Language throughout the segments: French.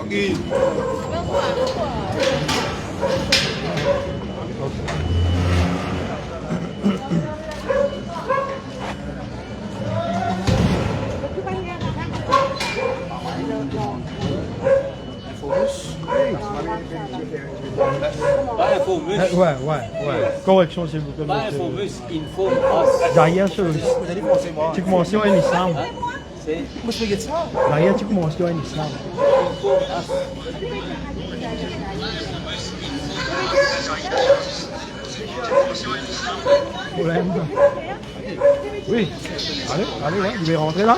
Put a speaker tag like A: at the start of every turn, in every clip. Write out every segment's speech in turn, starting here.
A: tranquille.
B: Pas Infomus.
C: Ouais. Correction, s'il vous plaît.
B: Pas Infomus, Inform Us.
C: Derrière, tu commences à un islam.
B: C'est
C: Derrière, tu commences à un islam.
B: Inform Us.
C: Problème. Oui. Allez, ouais, je vais rentrer là.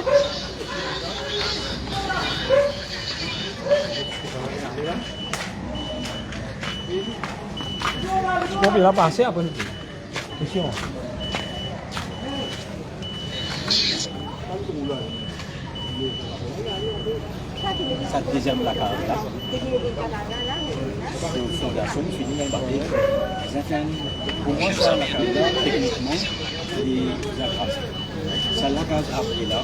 C: Bon, il va passer après nous. Ici, on.
B: Cette deuxième placard là, c'est une fondation qui finit dans le pour moi, ça, la carte là, techniquement, c'est des acrases. Ça, la case après là.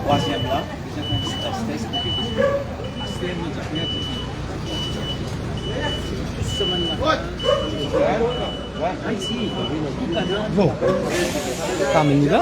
B: Troisième là, vous avez un stress test pour que
C: Bon. Kami là.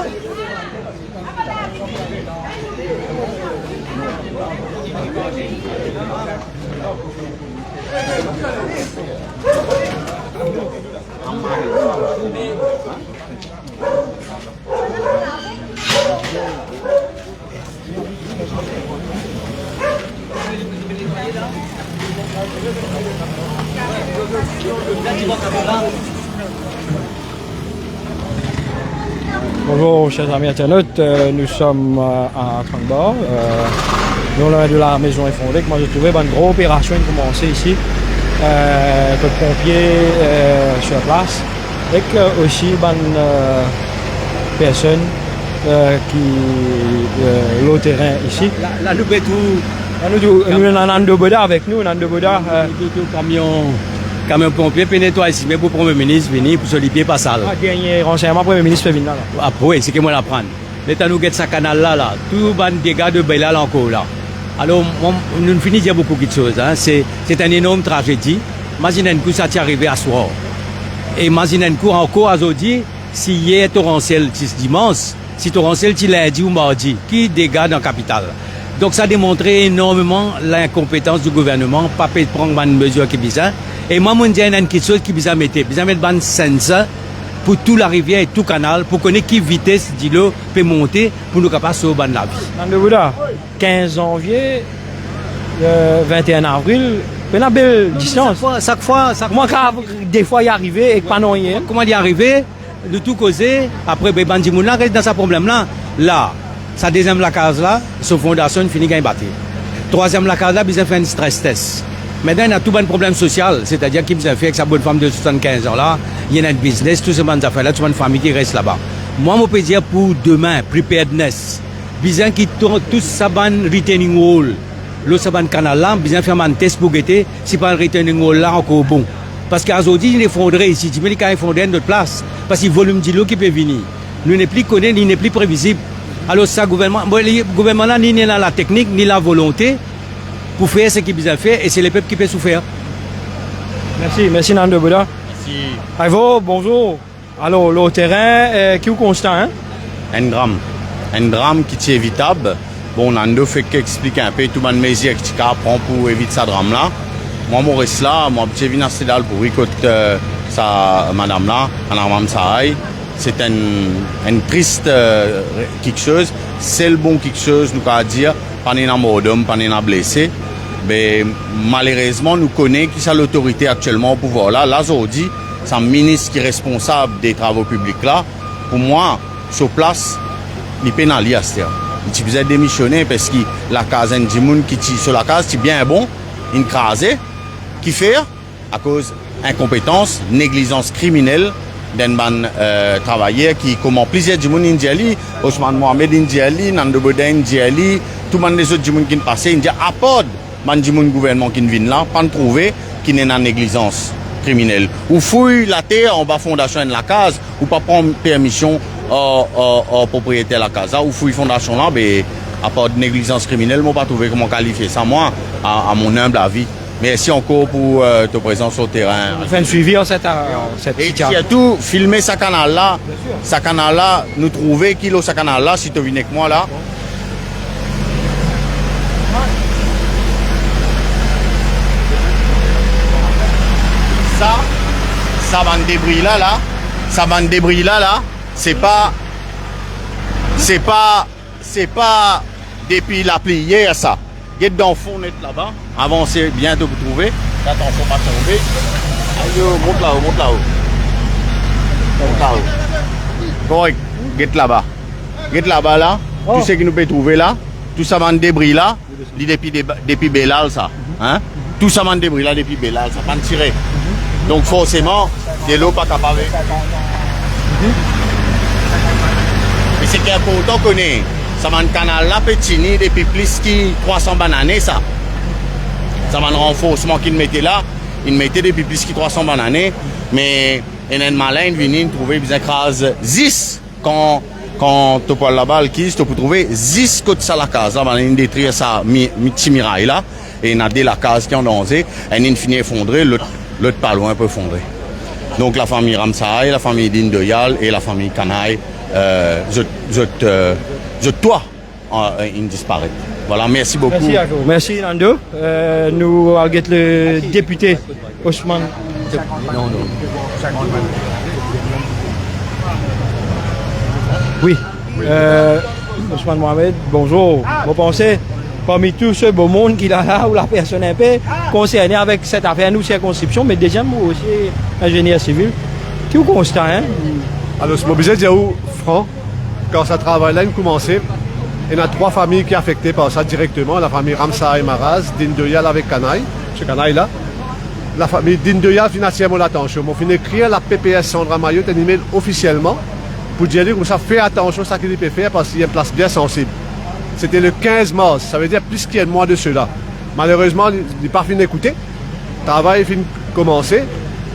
C: Bonjour chers amis internautes, nous sommes à Trangbord. Nous on de la maison effondrée. Moi j'ai trouvé une grosse opération qui commençait ici. Le pompier sur place. Et aussi une personne qui l'au terrain ici.
B: La loupe est tout.
C: Nous avons deux bodas avec nous,
B: camion pompier peut nettoyer ici, mais pour le Premier ministre venir pour se lier pas ça.
C: Dernier renseignement, Premier ministre fait venir là.
B: Ah oui, c'est que moi l'apprendre. L'État nous guette sa canal là, tout les dégâts de Bella encore là. Alors, nous finissons de dire beaucoup de choses. Hein. C'est une énorme tragédie. Imaginez que ça t'est arrivé à soir. Et imaginez que encore aujourd'hui, si hier torrentiel dimanche, si torrentiel lundi ou mardi, qui dégâts dans la capitale. Donc ça a démontré énormément l'incompétence du gouvernement, pas prendre une mesure qui est bizarre. Et moi, je dis une chose qui est bizarre, mettre un sensor pour toute la rivière et tout canal, pour connaître qui vitesse de l'eau peut monter pour nous capables de sauver la vie.
C: 15 janvier, 21 avril, c'est une belle distance.
B: Chaque fois,
C: moi, des fois, y arriver et pas non rien.
B: Comment y arriver, de tout causer, après, Bandi Mouna reste dans ce problème-là. Là, sa deuxième la case là, sa fondation finit gagne bâtir. Troisième la case là, il a fait un stress test. Maintenant, il y a tout un problème social, c'est-à-dire qu'il a fait avec sa bonne femme de 75 ans là, il y a un business, tout ce monde affaires là, toute une famille qui reste là-bas. Moi, je peux dire pour demain, preparedness, besoin qui tourne tout ça ban retaining wall, le saban canal là, besoin faire un test pour guetter, si pas un retaining wall là encore bon. Parce qu'aujourd'hui, il est effondré ici, tu veux qu'il est effondré dans notre place, parce que le volume de l'eau qui peut venir, nous n'est plus connu, il n'est plus prévisible. Alors ça, le gouvernement là, ni dans la technique, ni la volonté pour faire ce qu'il a fait, et c'est le peuple qui peut souffrir.
C: Merci Nando Bouda.
D: Merci.
C: Ivo, bonjour. Alors, le terrain, qui est constant, hein?
D: Un drame qui est évitable. Bon, Nando fait qu'expliquer un peu tout le mesure que tu prends pour éviter ce drame-là. Moi, je reste là, moi, je viens à Cédal pour écouter ça, madame-là, madame Sahaï. C'est un triste quelque chose. C'est le bon quelque chose, nous allons dire, pas de mort d'homme, pas de blessé. Mais malheureusement, nous connaissons qui c'est l'autorité actuellement au pouvoir là. Là, aujourd'hui, c'est un ministre qui est responsable des travaux publics là. Pour moi, sur place, il pénalise. Il peut démissionner parce que la case du monde qui est sur la case, c'est bien bon, une crase qui fait à cause d'incompétence, négligence criminelle d'un travailleur qui, comme plusieurs du monde indiali, Ousmane Mohamed indiali, Nando Boda indiali, tout le monde des autres du monde qui passent, il dit à part du gouvernement qui vient là, pas trouver qui n'est en négligence criminelle. Ou fouille la terre en bas fondation de la case, ou pas prendre permission au propriétaire de la casa ou fouille fondation là, mais à part de négligence criminelle, moi pas trouvé comment qualifier ça moi à mon humble avis. Merci encore pour ta présence au terrain.
C: On fait un suivi en cette
D: Et
C: situation.
D: surtout, filmer ce canal-là, nous trouver kilo ce canal-là, si tu viens avec moi là. Ça bande débris là, ça bande débris là, c'est pas depuis la pluie hier ça. Get dans le fond net là-bas, avancez bientôt vous trouver. Attention pas tomber. Aïe, monte là-haut, monte là-haut. Monte là-haut. Correct, get là-bas. Get là-bas là, tout ce que nous pouvons trouver là, tout ça bande débris là, depuis Bellal ça. Hein? Tout ça bande débris là depuis Bellal, ça va tirer. Donc forcément, de l'eau pas capable. Mais c'est important qu'on ait. Ça va un canal là, petit depuis plus que 300 bananes ça. Ça va un renforcement qu'il mettait là. Il mettait depuis plus que 300 bananes. Mais il y a un malin, il vient trouver, il écrase 10 quand tu peux là-bas, tu peux trouver 10 côtés à la case. Là, il détruit ça, petit mirail là. Et il y a des la case qui ont dansé. Et il finit effondré, l'autre pas loin peut effondrer. Donc la famille Ramsaï, la famille Dindoyal et la famille Kanaï, je dois disparaître. Voilà, merci beaucoup.
C: Merci Jaco. Merci Nando. Nous allons get le député Ousmane. Oui. Ousmane Mohamed, bonjour. Vous pensez, parmi tout ce beau monde qu'il a là, où la personne est un peu concernée avec cette affaire, nous, circonscription, mais déjà, moi aussi, ingénieur civil, tout constat, hein?
A: Alors, je suis dire franc, quand ça travaille là, il a commencé. Il y a 3 familles qui sont affectées par ça directement. La famille Ramsa et Maraz, Dindoyal avec Kanaï, ce Kanaï là. La famille Dindoyal financièrement l'attention. On finit écrire la PPS Sandra Maillot, un email officiellement pour dire comme ça, fait attention à ce qu'il peut faire parce qu'il y a une place bien sensible. C'était le 15 mars, ça veut dire plus qu'il y a de mois de cela. Malheureusement, il n'est pas fini d'écouter. Le travail est fini de commencer.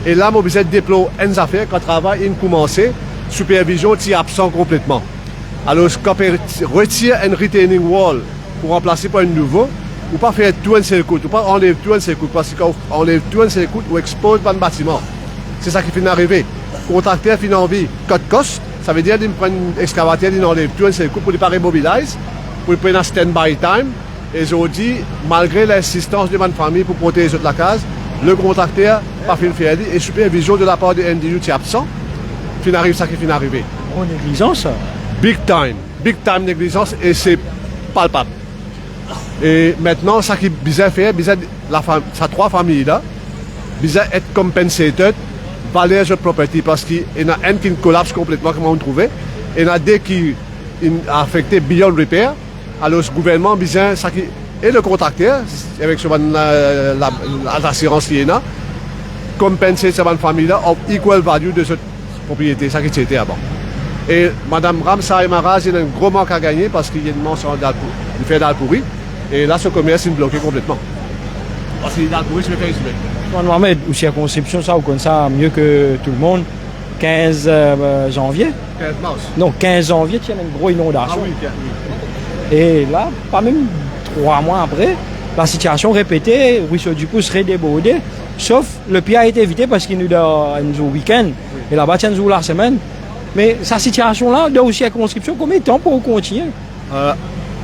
A: Et là, mon besoin de déployer une affaire quand le travail est commencé, supervision est absent complètement. Alors, quand on retire un retaining wall pour remplacer par un nouveau, ou pas faire tout un seul coup, ou pas enlever tout un seul coup, parce qu'on enlève tout un seul coup, ou expose pas le bâtiment. C'est ça qui finit d'arriver. Le contracteur finit envie cut cost, ça veut dire qu'il prend un excavateur, il enlève tout un seul coup pour ne pas remobiliser, pour le prendre en stand-by time. Et aujourd'hui, malgré l'insistance de ma famille pour protéger la case, le contracteur n'a pas fait le faire et supervision de la part de NDU est absent. Fin arrive ça qui finit d'arriver.
C: En négligence, ça.
A: Big time négligence et c'est palpable. Et maintenant, ça qui bizarre faire, ça 3 familles là, bizarre être compensated par les autres properties parce qu'il y en a un qui collapse complètement, comme on trouvait, et il y en a deux qui sont affectés beyond repair. Alors, ce gouvernement, bizarre, ça qui, et le contracteur, avec l'assurance qui est là, compenser cette famille là of equal value de cette propriété, ça qui était avant. Et Mme Ramsa et Maraz, il y a un gros manque à gagner parce qu'il y a une mention de fait d'Alpouri. Et là, ce commerce est bloqué complètement. Parce qu'il est d'Alpouri, je me fais expliquer.
C: Mohamed, ou circonscription, ça, vous connaissez ça mieux que tout le monde. 15 janvier.
A: 15 mars.
C: Non, 15 janvier, il y a une grosse inondation.
A: Ah oui.
C: Et là, pas même 3 mois après, la situation répétée, ruisseau du coup serait débordé. Sauf, le pire a été évité parce qu'il nous donne un week-end. Et là-bas, il y a un jour la semaine. Mais sa situation-là, dans aussi la circonscription, combien de temps pour continuer?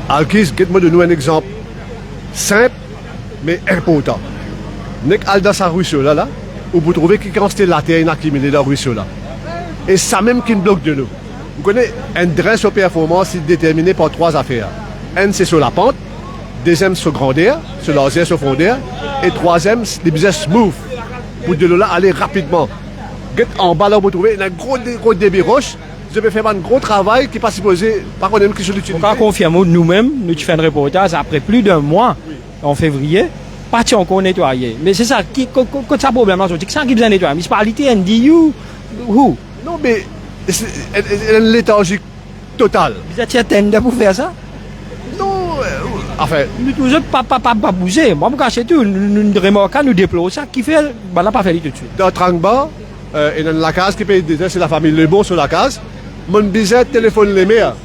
A: Alkis, dites-moi de nous un exemple simple, mais important. Nek Alda sa ruisseau là, où vous trouvez qu'il quantité de la terre inaccumulée dans le ruisseau là. Et ça même qui nous bloque de nous. Vous connaissez, un drain sur performance est déterminé par 3 affaires. Un, c'est sur la pente. Deuxième, sur grandeur, sur l'arrière, sur fondeur. Et troisième, les business smooth. Pour de l'eau là, aller rapidement. En bas là, vous trouvez un gros débit roche. Je vais faire un gros travail qui n'est pas supposé, par contre, même que je l'utilise.
C: On confirme nous-mêmes, nous faisons un reportage après plus d'un mois, en février, pas encore nettoyé. Mais c'est ça, quand ça problème là, c'est ça qui besoin de nettoyer. Municipalité, NDU, où?
A: Non, mais c'est une léthargie totale.
C: Vous êtes certain pour faire ça?
A: Non, enfin.
C: Nous tous pas bouger. Moi, je cache tout. Nous remarquons, nous déplorons ça, qui fait, bah, là, pas fait tout de suite.
A: Dans Trangba, il y a la case qui paye déjà, c'est la famille Lebon sur la case. mon bizarre téléphone les meilleurs.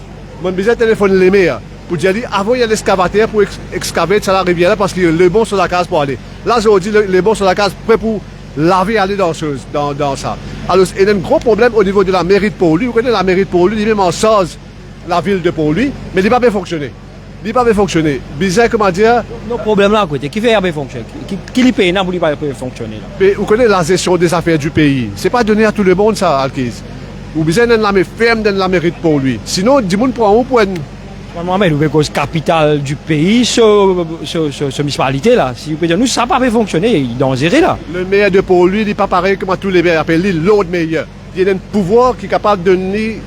A: Mon bizarre téléphone les meilleurs. Pour dire, avant, il y a l'excavateur pour excaver sur la rivière parce que le bon sur la case pour aller. Là, aujourd'hui, le bon sur la case prêt pour laver, aller dans ça. Alors, il y a un gros problème au niveau de la mairie de Port-Louis. Vous connaissez la mairie de Port-Louis, il même en sort la ville de Port-Louis, mais il n'a pas bien fonctionné. Il n'a pas bien fonctionné. Bizarre, comment dire.
C: Nos problèmes là à côté, qui fait bien fonctionner? Qui les paye pour ne pas fonctionner là?
A: Mais vous connaissez la gestion des affaires du pays. Ce n'est pas donné à tout le monde, ça, Alkis. Vous besoin de la ferme dans la mairie de Port-Louis. Sinon, du monde prend où pour une.
C: Normalement, nous cause capitale du pays, ce municipalité là. Si vous pouvez dire, nous, ça n'a pas bien fonctionné, il est dangereux là.
A: Le maire de Port-Louis n'est pas pareil comme tous les maires. Appelle l'autre meilleur. Il y a un pouvoir qui est capable de donner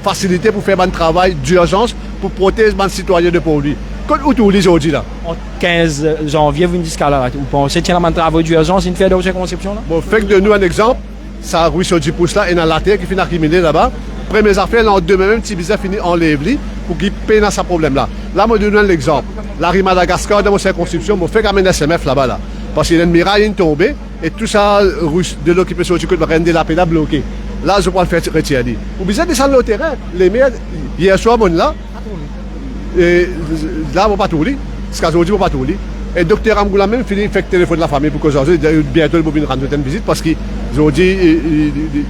A: facilité pour faire un travail d'urgence pour protéger les citoyens de Port-Louis. Quand vous les aujourd'hui là?
C: En 15 janvier, vous dites là, vous pensez qu'il y a un travail d'urgence, une fait de circonscription là?
A: Bon, faites de nous un exemple. Ça ruisseau du pouce là, et dans la terre qui finit accumuler là-bas. Premières affaires, là, en demain même, si bizarre finit en lève pour qu'il paye dans ce problème-là. Là, moi, je donne l'exemple. La rue Madagascar, dans mon circonscription, je fais quand même un SMF là-bas, là. Parce qu'il y a une muraille qui tombée, et tout ça, de l'eau qui peut sortir, que le de la pédale bloqué. Là, je peux le faire retirer. Vous besoin descendre au terrain. Les maires, hier soir, mon là, et là, on va pas tout lire. Ce qu'aujourd'hui, on va pas tout lire. Et le docteur Amgoula même finit fait téléphone de la famille pour qu'aujourd'hui, bientôt, il va venir rendre une visite parce qu'aujourd'hui,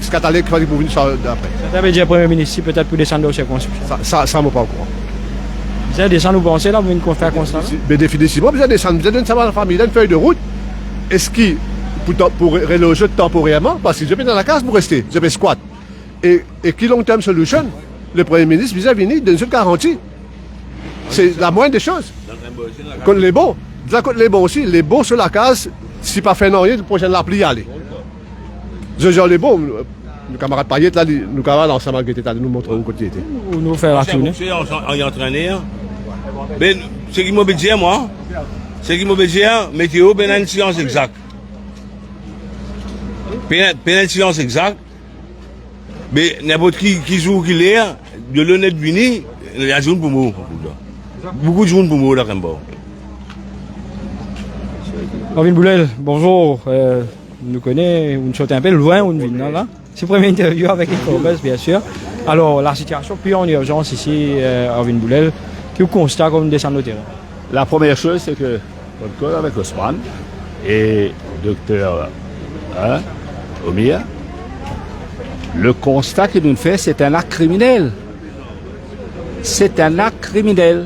A: ce qu'il fallait pour venir après.
C: Ça veut dire Premier ministre, peut-être pour descendre aux circonscriptions.
A: Ça, je ne pas au courant.
C: Vous allez descendre, vous pensez là, vous venez faire constat?
A: Mais définitivement, vous allez descendre, vous allez donner ça à la famille, là, une feuille de route. Est-ce qu'il, pour reloger temporairement, parce que je vais dans la case pour rester, je vais squat. Et qui long-term solution, le Premier ministre, vous avez venir d'une seule garantie. C'est la moindre des choses. Contre les bons. Là, contre les bons aussi. Les bons sur la case, si pas fait rien, le prochain l'appli y aller. Je dis les bons. Le camarade Payet, là, nous camarades ensemble, qui était nous montrer où côté était.
C: Ou nous faire la tournée.
E: On est entraîné. Mais ce qui m'a dit, moi, ce qui m'a dit, météo, ben une science exacte. Ben une science exacte. Mais n'importe qui joue qui l'est, de l'honnête vini, il y a jour pour moi. Beaucoup de jours pour moi, là, quand même.
C: Ravin Boulel, bonjour. Nous connaissons, nous sommes un peu loin, on vient là. C'est la première interview avec les Corbès, bien sûr. Alors, la situation, puis en urgence ici, Ravin Boulel, qui vous constate comme descend le terrain?
F: La première chose, c'est que on colle avec Ousmane et docteur Omir. Le constat que nous faisons, c'est un acte criminel. C'est un acte criminel.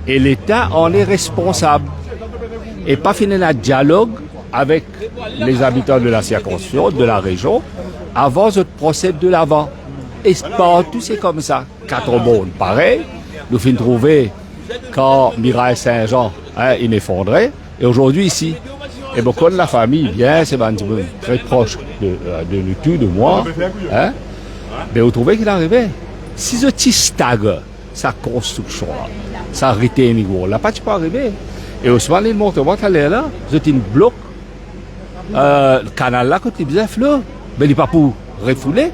F: Et l'État en est responsable. Et pas finir un dialogue avec les habitants de la circonscription, de la région, avant de procéder de l'avant. Et partout, c'est comme ça. 4 mondes, pareil. Nous finissons trouver quand Mirail Saint-Jean il effondré. Et aujourd'hui, ici, et bon, quand la famille vient, c'est très proche de nous tous, de moi, mais vous trouvez qu'il arrivait. Si je stagre sa construction, ça arrête un niveau, là, pas tu peux arriver. Et Ousmane, il montre, moi, tu là, je bloque le canal là, quand il faisait flot, mais il n'est pas pour refouler.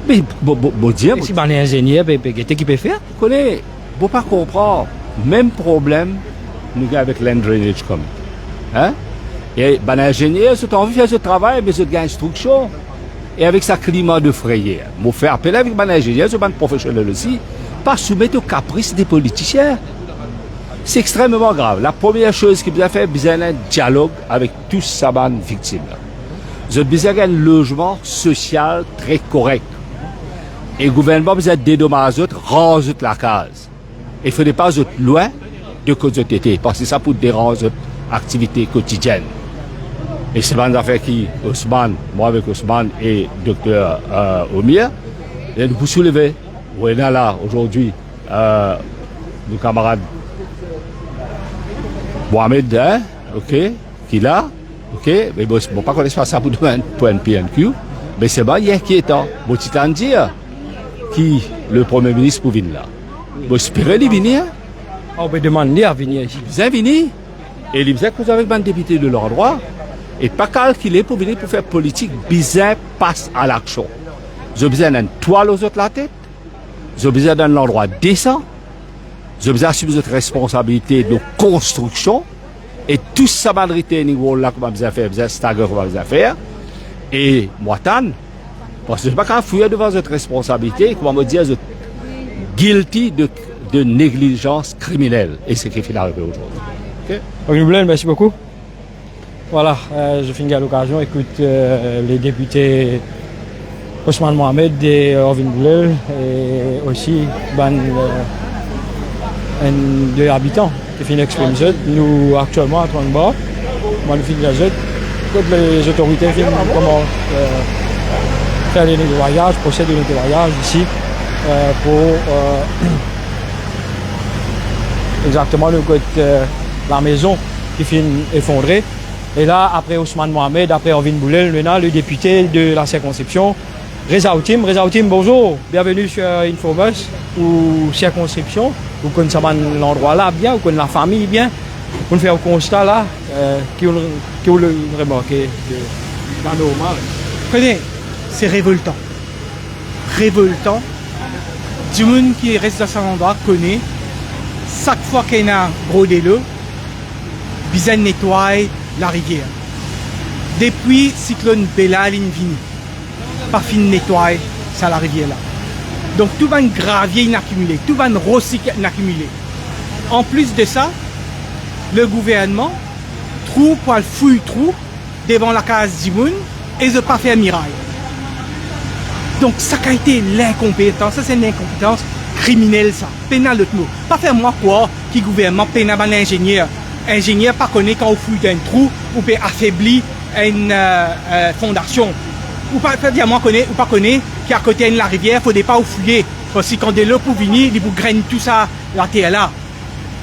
F: Mais, bon Dieu.
C: Si on est ingénieur, qu'est-ce qu'il peut faire?
F: Vous connaissez, vous ne pouvez pas comprendre. Même problème, nous avons avec land drainage comme. Hein? Et ben, l'ingénieur, c'est envie de faire ce travail, mais c'est de instruction. Et avec sa climat de frayeur. Moi, faire appel avec mon ingénieur, c'est un professionnel aussi, pas soumettre au caprice des politiciens. C'est extrêmement grave. La première chose qu'il a fait, c'est un dialogue avec tous ces victimes. Vous avez besoin d'un logement social très correct. Et le gouvernement a dédommagé, range la case. Il ne faudrait pas être loin de que vous étiez, parce que ça peut déranger l'activité quotidienne. Et c'est une affaire qui, Ousmane, moi avec Ousmane et docteur Omir, nous vous soulever. On est là aujourd'hui, nos camarades Mohamed, ok, qui est là, ok, mais bon, pas qu'on laisse pas ça pour un PNQ, mais c'est pas inquiétant. Bon, tu t'en dis, qui le Premier ministre pour venir là. Bon, espérez les venir.
C: On peut demander à venir ici.
F: Ils sont venus. Et ils disaient que vous avez un député de l'endroit, et pas calculé pour venir pour faire politique, bizarre passe à l'action. J'ai besoin d'un toile aux autres la tête, j'ai besoin d'un endroit décent, j'ai besoin d'assumer votre responsabilité de construction, et tout ça va être niveau là qu'on va faire, stagger qu'on va faire. Et moi, Parce que je ne suis pas qu'à fuir devant cette responsabilité, comment me dire, guilty de négligence criminelle. Et c'est ce qui est arrivé aujourd'hui.
C: Ok, Boulen, merci beaucoup. Voilà, je finis à l'occasion. Écoute, les députés Ousmane Mohamed et Orvin Boulel et aussi deux habitants qui finissent exprimer. Nous, actuellement, à Trangba, moi, nous finissons toutes les autorités finissent comment faire des nettoyages, procéder au nettoyage ici pour exactement le côté la maison qui finit effondrée. Et là, après Ousmane Mohamed, après Orvin Boulel, maintenant le député de la circonscription, Reza Outim. Reza Outim, bonjour, bienvenue sur Infobus ou circonscription. Vous connaissez l'endroit là bien, vous connaissez la famille bien. Vous faites un constat là, qui vous le remarqué de la normale.
G: Prenez, c'est révoltant. Révoltant. Du monde qui reste dans cet endroit connaît. Chaque fois qu'il y a un gros délai, besoin de nettoyer la rivière. Depuis cyclone Bella, vini, pas fini de nettoyer ça la rivière là. Donc tout va gravier inaccumulé, tout va recycler inaccumulé. En plus de ça, le gouvernement trouve pour le fouiller trou devant la case du monde et ne pas faire miraille. Donc ça a été l'incompétence, ça c'est une incompétence criminelle ça, pénal l'autre mot. Pas faire moi quoi, qui gouvernement pénal un ingénieur. Ingénieur pas connaît quand on fouille d'un trou ou peut affaiblir une fondation. Ou pas dire moi connaît ou pas connaît qui à côté de la rivière, faut pas fouiller. Parce que quand de l'eau pour venir, il vous graine tout ça la terre là.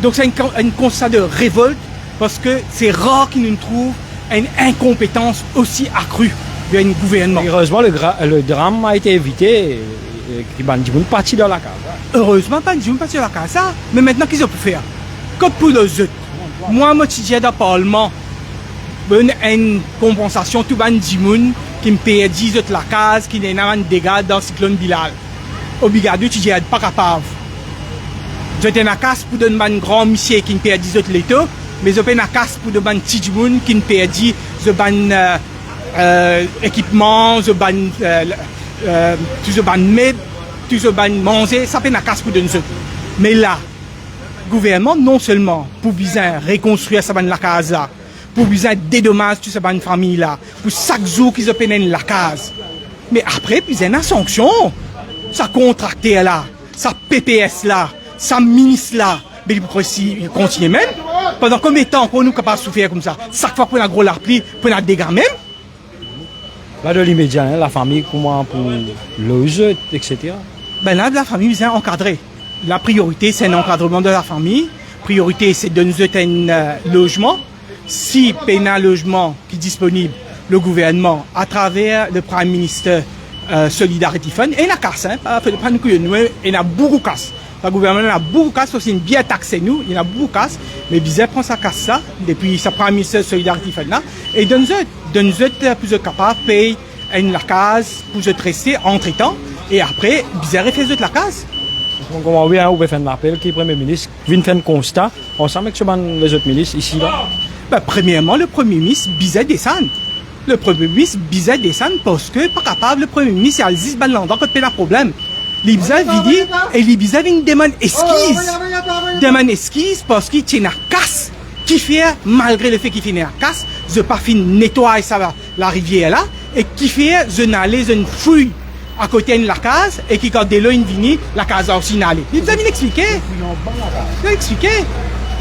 G: Donc c'est un constat de révolte parce que c'est rare qu'il nous trouve une incompétence aussi accrue d'un gouvernement.
C: Heureusement, le drame a été évité. Qui va partir dans la case.
G: Heureusement, pas du partir dans la case. Mais maintenant, qu'est-ce qu'on peut faire? Comme pour les autres. Moi, je suis dans le Parlement. Une compensation, tout le monde qui me paye 10 autres la case, qui n'a pas de dégâts dans le cyclone Bilal. Obligatoire, tu n'es pas capable. Je suis dans la case pour donner un grand monsieur qui me paye 10 autres l'État, mais je suis dans la case pour donner un petit monde qui me paye 10 équipement, je ban med, tu ban manger, ça fait la casse pour nous autres. Mais là, le gouvernement, non seulement pour bien reconstruire ça la case là, pour bien dédommager toute cette famille là, pour chaque jour qu'ils obtiennent la case. Mais après, puis il y a une sanction. Ça contracté là, ça PPS là, ça ministre là, mais il faut continuer même. Pendant combien de temps pour nous capables de souffrir comme ça? Chaque fois qu'on a gros la pluie, pour un dégât même.
C: Là, de l'immédiat, hein, la famille, comment pour loger, etc.
G: Ben là, la famille, c'est encadré. La priorité, c'est un encadrement de la famille. Priorité, c'est de nous donner un logement. Si il y a un logement qui est disponible, le gouvernement, à travers le Prime Minister Solidarity Fund, et la casse, hein, il y a beaucoup de casse. Le gouvernement a beaucoup de casse, aussi bien taxé nous, il y a beaucoup de casse, mais Bizet prend sa casse là, depuis sa Prime Minister Solidarity Fund là, et donne plus capable de payer la case pour se rester entre temps, et après, Bizet refait la case.
C: Donc, on va bien faire un appel qui est Premier ministre, vient faire un constat, ensemble avec les autres ministres ici là.
G: Ben, premièrement, le Premier ministre Bizet descend. Le Premier ministre Bizet descend parce que, pas capable, le Premier ministre, il a le 10 balles l'endroit quand il y a un problème. Les Bizet vidi et les Bizet viennent demander esquisse. Demande esquisse parce qu'il tient la casse. Qui fait, malgré le fait qu'il finit la casse, je pas fin nettoyer ça, la rivière là, et qui fait, je n'allais une fouille à côté de la case, et qui, quand de l'eau vini, la case a aussi n'allait. Les Bizet viennent expliquer. Il expliquer.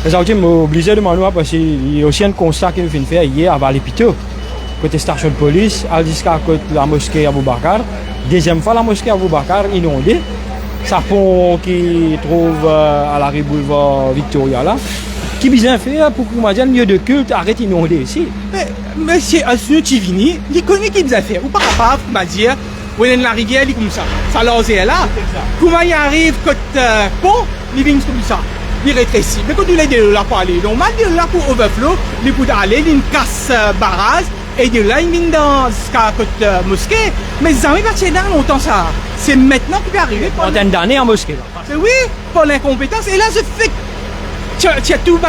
C: Les autres m'ont obligé de demander parce qu'il y a aussi un constat qu'il vient faire hier à Valépito, côté station de police, jusqu'à côté de la mosquée Aboubakar. Deuxième fois, la mosquée Aboubakar inondée. Ça pont qui trouve à la rue Boulevard Victoria là. Qui bien fait pour que le lieu de culte arrête inondé ici.
G: Monsieur Asnu Tivini, il connaît qui bien fait. Ou pas capable de dire, où est la rivière, il est comme ça. Ça l'osé là. Comment il arrive côté pont, il vient comme ça. Il rétrécit. Mais quand il est de là pour aller, normal, il est là pour overflow, il peut aller, il casse barrage. Et de là, il vient dans la côté mosquée. Mais ça ne va pas dans longtemps ça. C'est maintenant qu'il peut arriver.
C: Trentaine d'années en mosquée.
G: Oui, pour l'incompétence. Et là, je fais. Tu as tout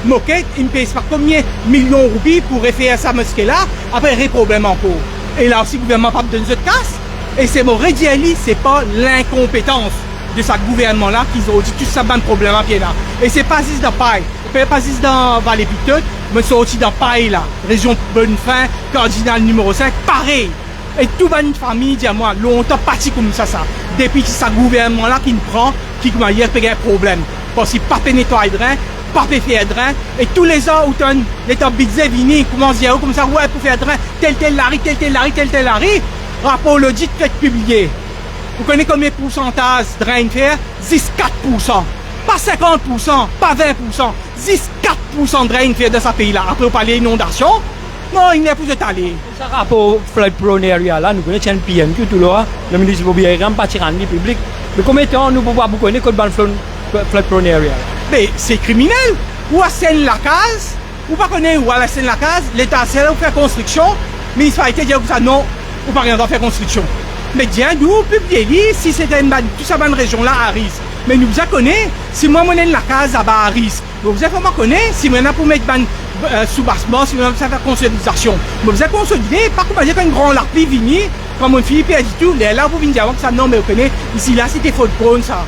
G: moquette, il me paye par combien millions de roupies pour refaire sa mosquée là. Après, il y a problème encore. Et là aussi, le gouvernement n'a pas donné de casse. Et c'est mon rédiali, c'est pas l'incompétence de ce gouvernement-là qu'ils ont dit tout ça, ban problème à pied là. Et c'est pas juste dans Paille, pas juste dans Vallée-Piteux, mais c'est aussi dans Paille là, région Bonnefin, cardinal numéro 5, pareil. Et toute une famille, dis-moi, longtemps parti comme ça. Depuis que ce gouvernement-là qui nous prend, qui commence à payer un problème. Parce qu'il pas nettoyer de drain, pas faire de drain. Et tous les ans, où les temps budget vini, commence à dire comme ça, ouais, pour faire de drain, tel lari. Rapport l'audit fait publier. Vous connaissez combien de pourcentage de drain de fer? 10-4%. Pas 50%, pas 20%. 10-4% de drain de fer de ce pays-là. Après, on parle d'inondation. Non, il n'est plus étalé.
C: Ça rapport au flood prone area là, nous connaissons un PMQ tout là, le ministre Bobby Ayram pas tirer en public. Mais combien de temps nous pouvons pas connaître que le flood prone area?
G: Mais c'est criminel. Ou à Seine-la-Case, ou pas connaître où à la Seine-la-Case, l'État c'est là où faire construction, mais il fallait dire que ça non, ou pas rien d'en faire construction. Mais bien nous, publier si c'était tout ça dans région là à risque. Mais nous vous connaissons, si moi mon la case à bas à risque. Vous avez vraiment connaître si moi pour mettre sous-bassement, si vous faire consolidation. Mais vous avez consolidé, par contre, quand une grande larpie vini, comme mon Philippe a dit tout, là vous venez dire que ça, non, mais vous connaissez, ici là c'était faute prône ça.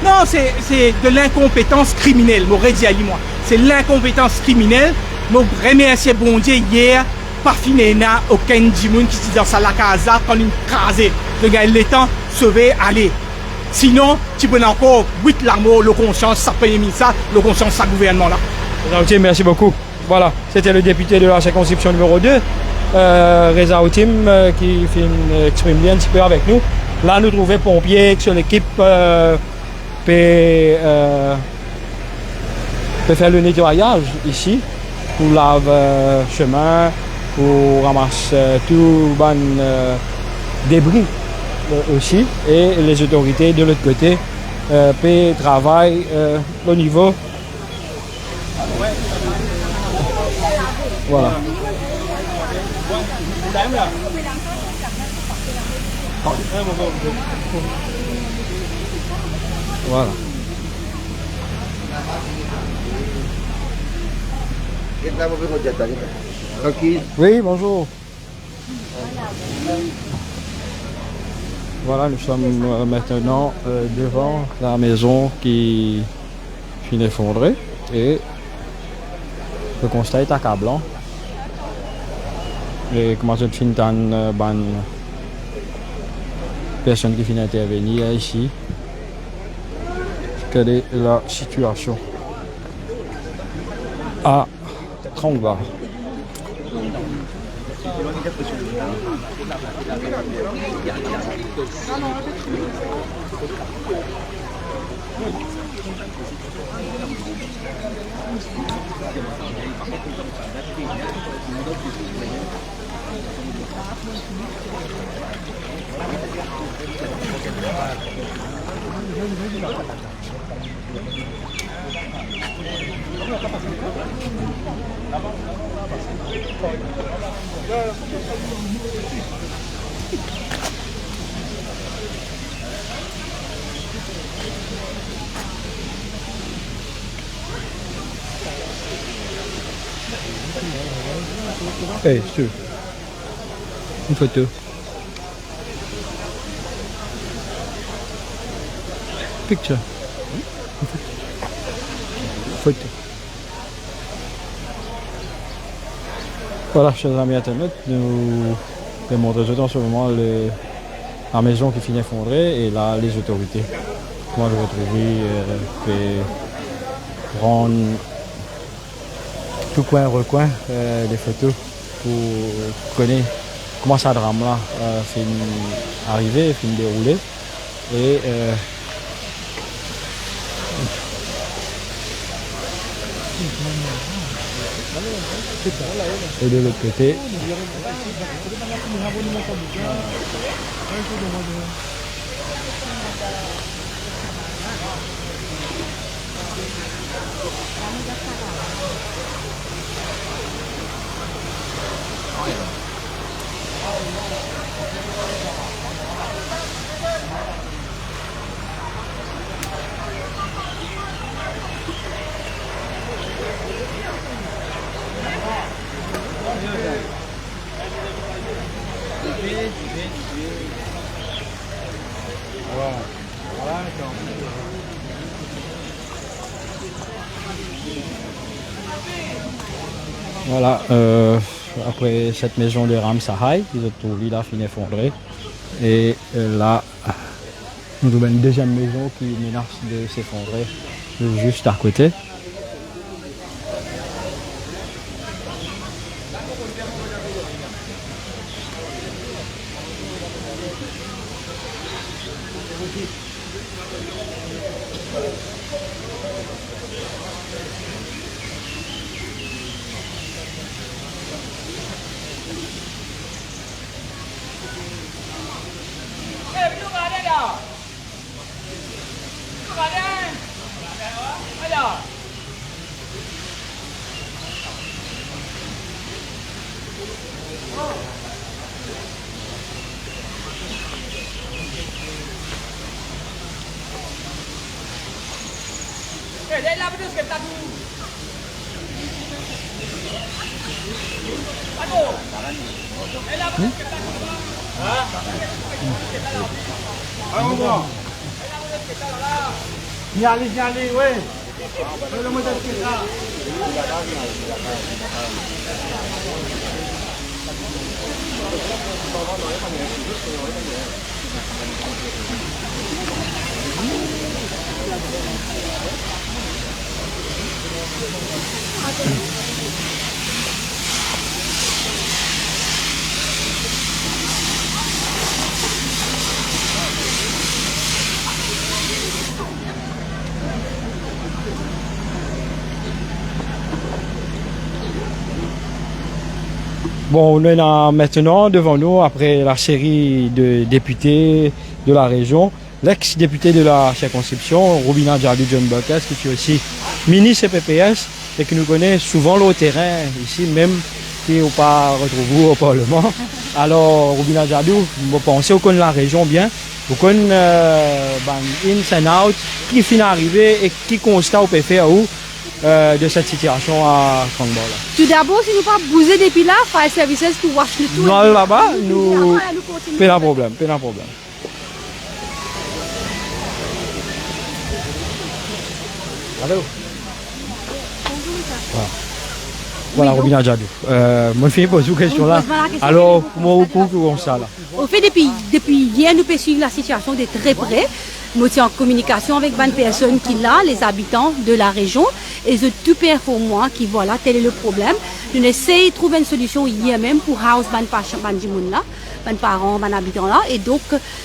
G: Non, c'est de l'incompétence criminelle, m'aurait dit à moi. C'est l'incompétence criminelle. Je remercie bon Dieu hier, par finéna, aucun dimoun qui dit dans ça la casa, quand une crasée. Le gars, il est temps, sauver, aller. Sinon, tu peux encore 8 larmes, le conscience, ça peut émettre ça, le conscience, ça gouvernement là.
C: Reza Outim, merci beaucoup. Voilà, c'était le député de la circonscription numéro 2, Reza Outim, qui exprime bien un petit peu avec nous. Là, nous trouvons pompiers sur l'équipe peut faire le nettoyage ici, pour laver chemin, pour ramasser tout le débris aussi. Et les autorités de l'autre côté travaillent au niveau. Voilà. Voilà. Oui, bonjour. Voilà, nous sommes maintenant devant la maison qui finit d'effondrer et le constat est accablant. Et comment je finis dans personne qui finit d'intervenir ici. Quelle est la situation à Trangba? Hey, Stu. Une photo. Picture. Photo. Voilà, chers amis internet, nous démontrons en ce moment la maison qui finit d'effondrer et là les autorités. Comment le retrouver, prendre tout coin, recoin des photos pour connaître comment ça drame là finit arrivé, finit déroulé et de l'autre côté. Voilà, après cette maison de Ram Sahai, qui se trouve là, fin effondrée. Et là, nous avons une deuxième maison qui menace de s'effondrer juste à côté. Bon, on est là maintenant devant nous, après la série de députés de la région, l'ex-député de la circonscription, Robina Djadou John Buckers, qui est aussi ministre CPPS et qui nous connaît souvent le terrain ici, même qui n'est pas retrouvé au Parlement. Alors, Robina Djadou, vous pensez qu'on connaît la région bien, vous connaissez in and out, qui finit d'arriver et qui constate au PFA où de cette situation à Kangbo.
H: Tout d'abord, si nous pas bouger depuis là, Fire Services pour watch le tout.
C: Non, là-bas, nous pas de problème, pas de problème. Allô? Voilà, Robina Djadou. Moi, je pose une question là. Alors, comment vous ça là?
H: Au fait, depuis hier, nous pouvons suivre la situation de très près. Nous sommes en communication avec les personnes qui là, les habitants de la région. Et c'est tout père pour moi qui voilà, tel est le problème. Nous essayons de trouver une solution hier même pour house ban là, ban parents, ban habitants là. Et donc,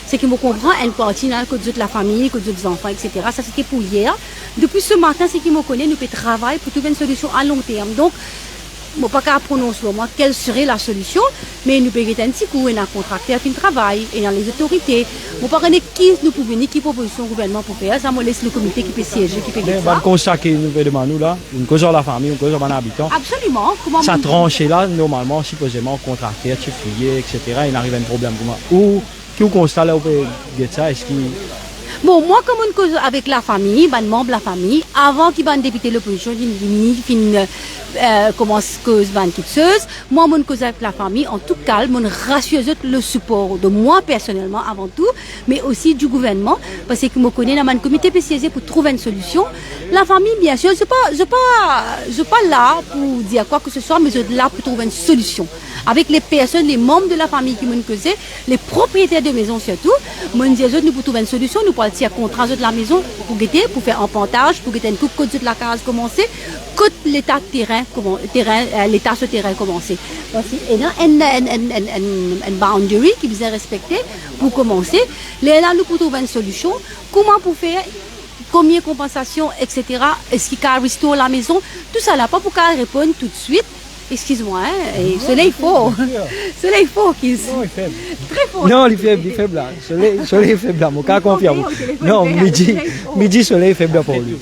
H: ce qui me comprend, une partie là, que de la famille, que des enfants, etc. Ça c'était pour hier. Depuis ce matin, ce qui me connaît, nous pouvons travailler pour trouver une solution à long terme. Donc, je ne peux pas prononcer moi quelle serait la solution, mais nous pouvons un petit coup, et un contracteur qui travaille, et dans les autorités. Je ne peux pas qui nous peut venir, qui proposition au gouvernement pour faire. Ça me laisse le comité qui peut siéger, qui peut faire ça.
C: Le constat que nous faisons demander là, une cause de la famille, une cause de l'habitant.
H: Absolument. Comment
C: ça tranche là, normalement, supposément, contracteur, chiffrier, etc. Il arrive à un problème pour moi. Ou qui vous constate là, vous pouvez dire ça, est-ce qu'il...
H: Bon, moi, comme une cause avec la famille, ben, membre de la famille, avant qu'il va député l'opposition, commence cause ban quitteuse, moi, mon cause avec la famille, en tout cas, mon rassure le support de moi personnellement avant tout, mais aussi du gouvernement, parce que je me connais dans mon comité PCG pour trouver une solution. La famille, bien sûr, je ne pas là pour dire quoi que ce soit, mais je suis là pour trouver une solution. Avec les personnes, les membres de la famille qui m'ont causé, les propriétaires de maison surtout, moi, je dis, nous pour trouver une solution, nous pour le contrat de la maison, pour guetter, pour faire un pontage, pour guetter une coupe côte de la case commencer, côte l'état de terrain, l'état ce terrain commencer. Et là, une boundary qui vous est respectée pour commencer. Là, nous pour trouver une solution. Comment pour faire? Combien de compensation, etc. Est-ce qu'il peut restaurer la maison? Tout ça là, pas pour qu'elle réponde tout de suite. Excuse-moi, hein, et cela il faut. Cela il faut qu'il
C: Non, il est faible.
H: Très fort.
C: Non, il est faible là. Cela est faible là, mon cas confirme. Non, midi, cela est faible pour lui.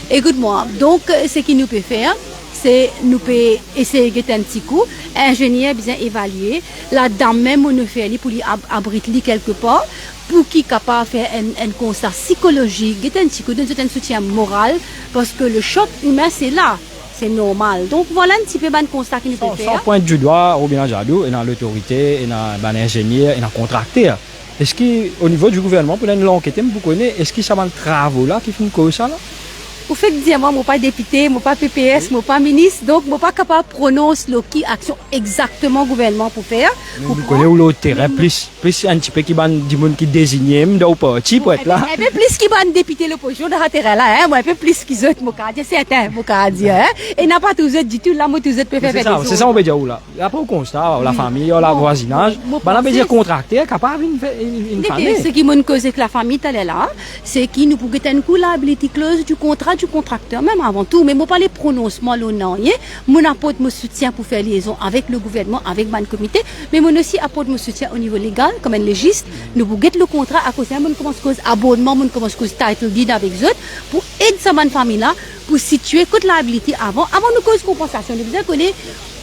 H: Écoute-moi, donc ce qu'il nous peut faire, c'est nous peut essayer de un petit coup, ingénieur bien évaluer, la dame même on nous fait pour lui abriter quelque part, pour qu'il soit capable de faire un constat psychologique, un petit coup, donner un soutien moral, parce que le choc humain c'est là. C'est normal. Donc voilà un petit peu de constat qu'il nous peut faire.
C: Sans pointe du doigt, Robina Djadou, et dans l'autorité, et dans l'ingénieur, et dans le contracteur. Est-ce qu'au niveau du gouvernement, pour l'enquête, vous connaissez, est-ce qu'il y a des travaux là qui font comme ça là?
H: Au fait que moi, moi pas député, moi pas PPS, moi pas ministre, donc moi pas capable de prononcer qui action exactement gouvernement pour faire.
C: Vous connaissez où l'autre terrain, plus un petit peu qui ban du monde qui désigne, ou parti pour être là.
H: Un peu plus qui va député l'opposition de la terrain là, hein, moi un peu plus qu'ils autres, mon cas, c'est un, mon cas dire, hein. Et n'a pas tous autres du tout, là, moi tous autres peuvent faire
C: C'est ça, on peut dire où là. Après, au constat, la famille, la voisinage, on peut dire contracté, capable une famille.
H: Ce qui m'a causé que la famille, elle est là, c'est qui nous pouvait une liability clause du contrat du contracteur, même avant tout, mais moi pas les prononcements, là, non, mon apporte mon soutien pour faire liaison avec le gouvernement, avec mon comité, mais mon aussi apporte mon soutien au niveau légal, comme un légiste, nous pouvons le contrat à cause d'un mon commence cause abonnement, mon commence cause title deed avec eux, pour aider sa famille là, pour situer toute liability avant nous cause compensation. Nous vous connaissez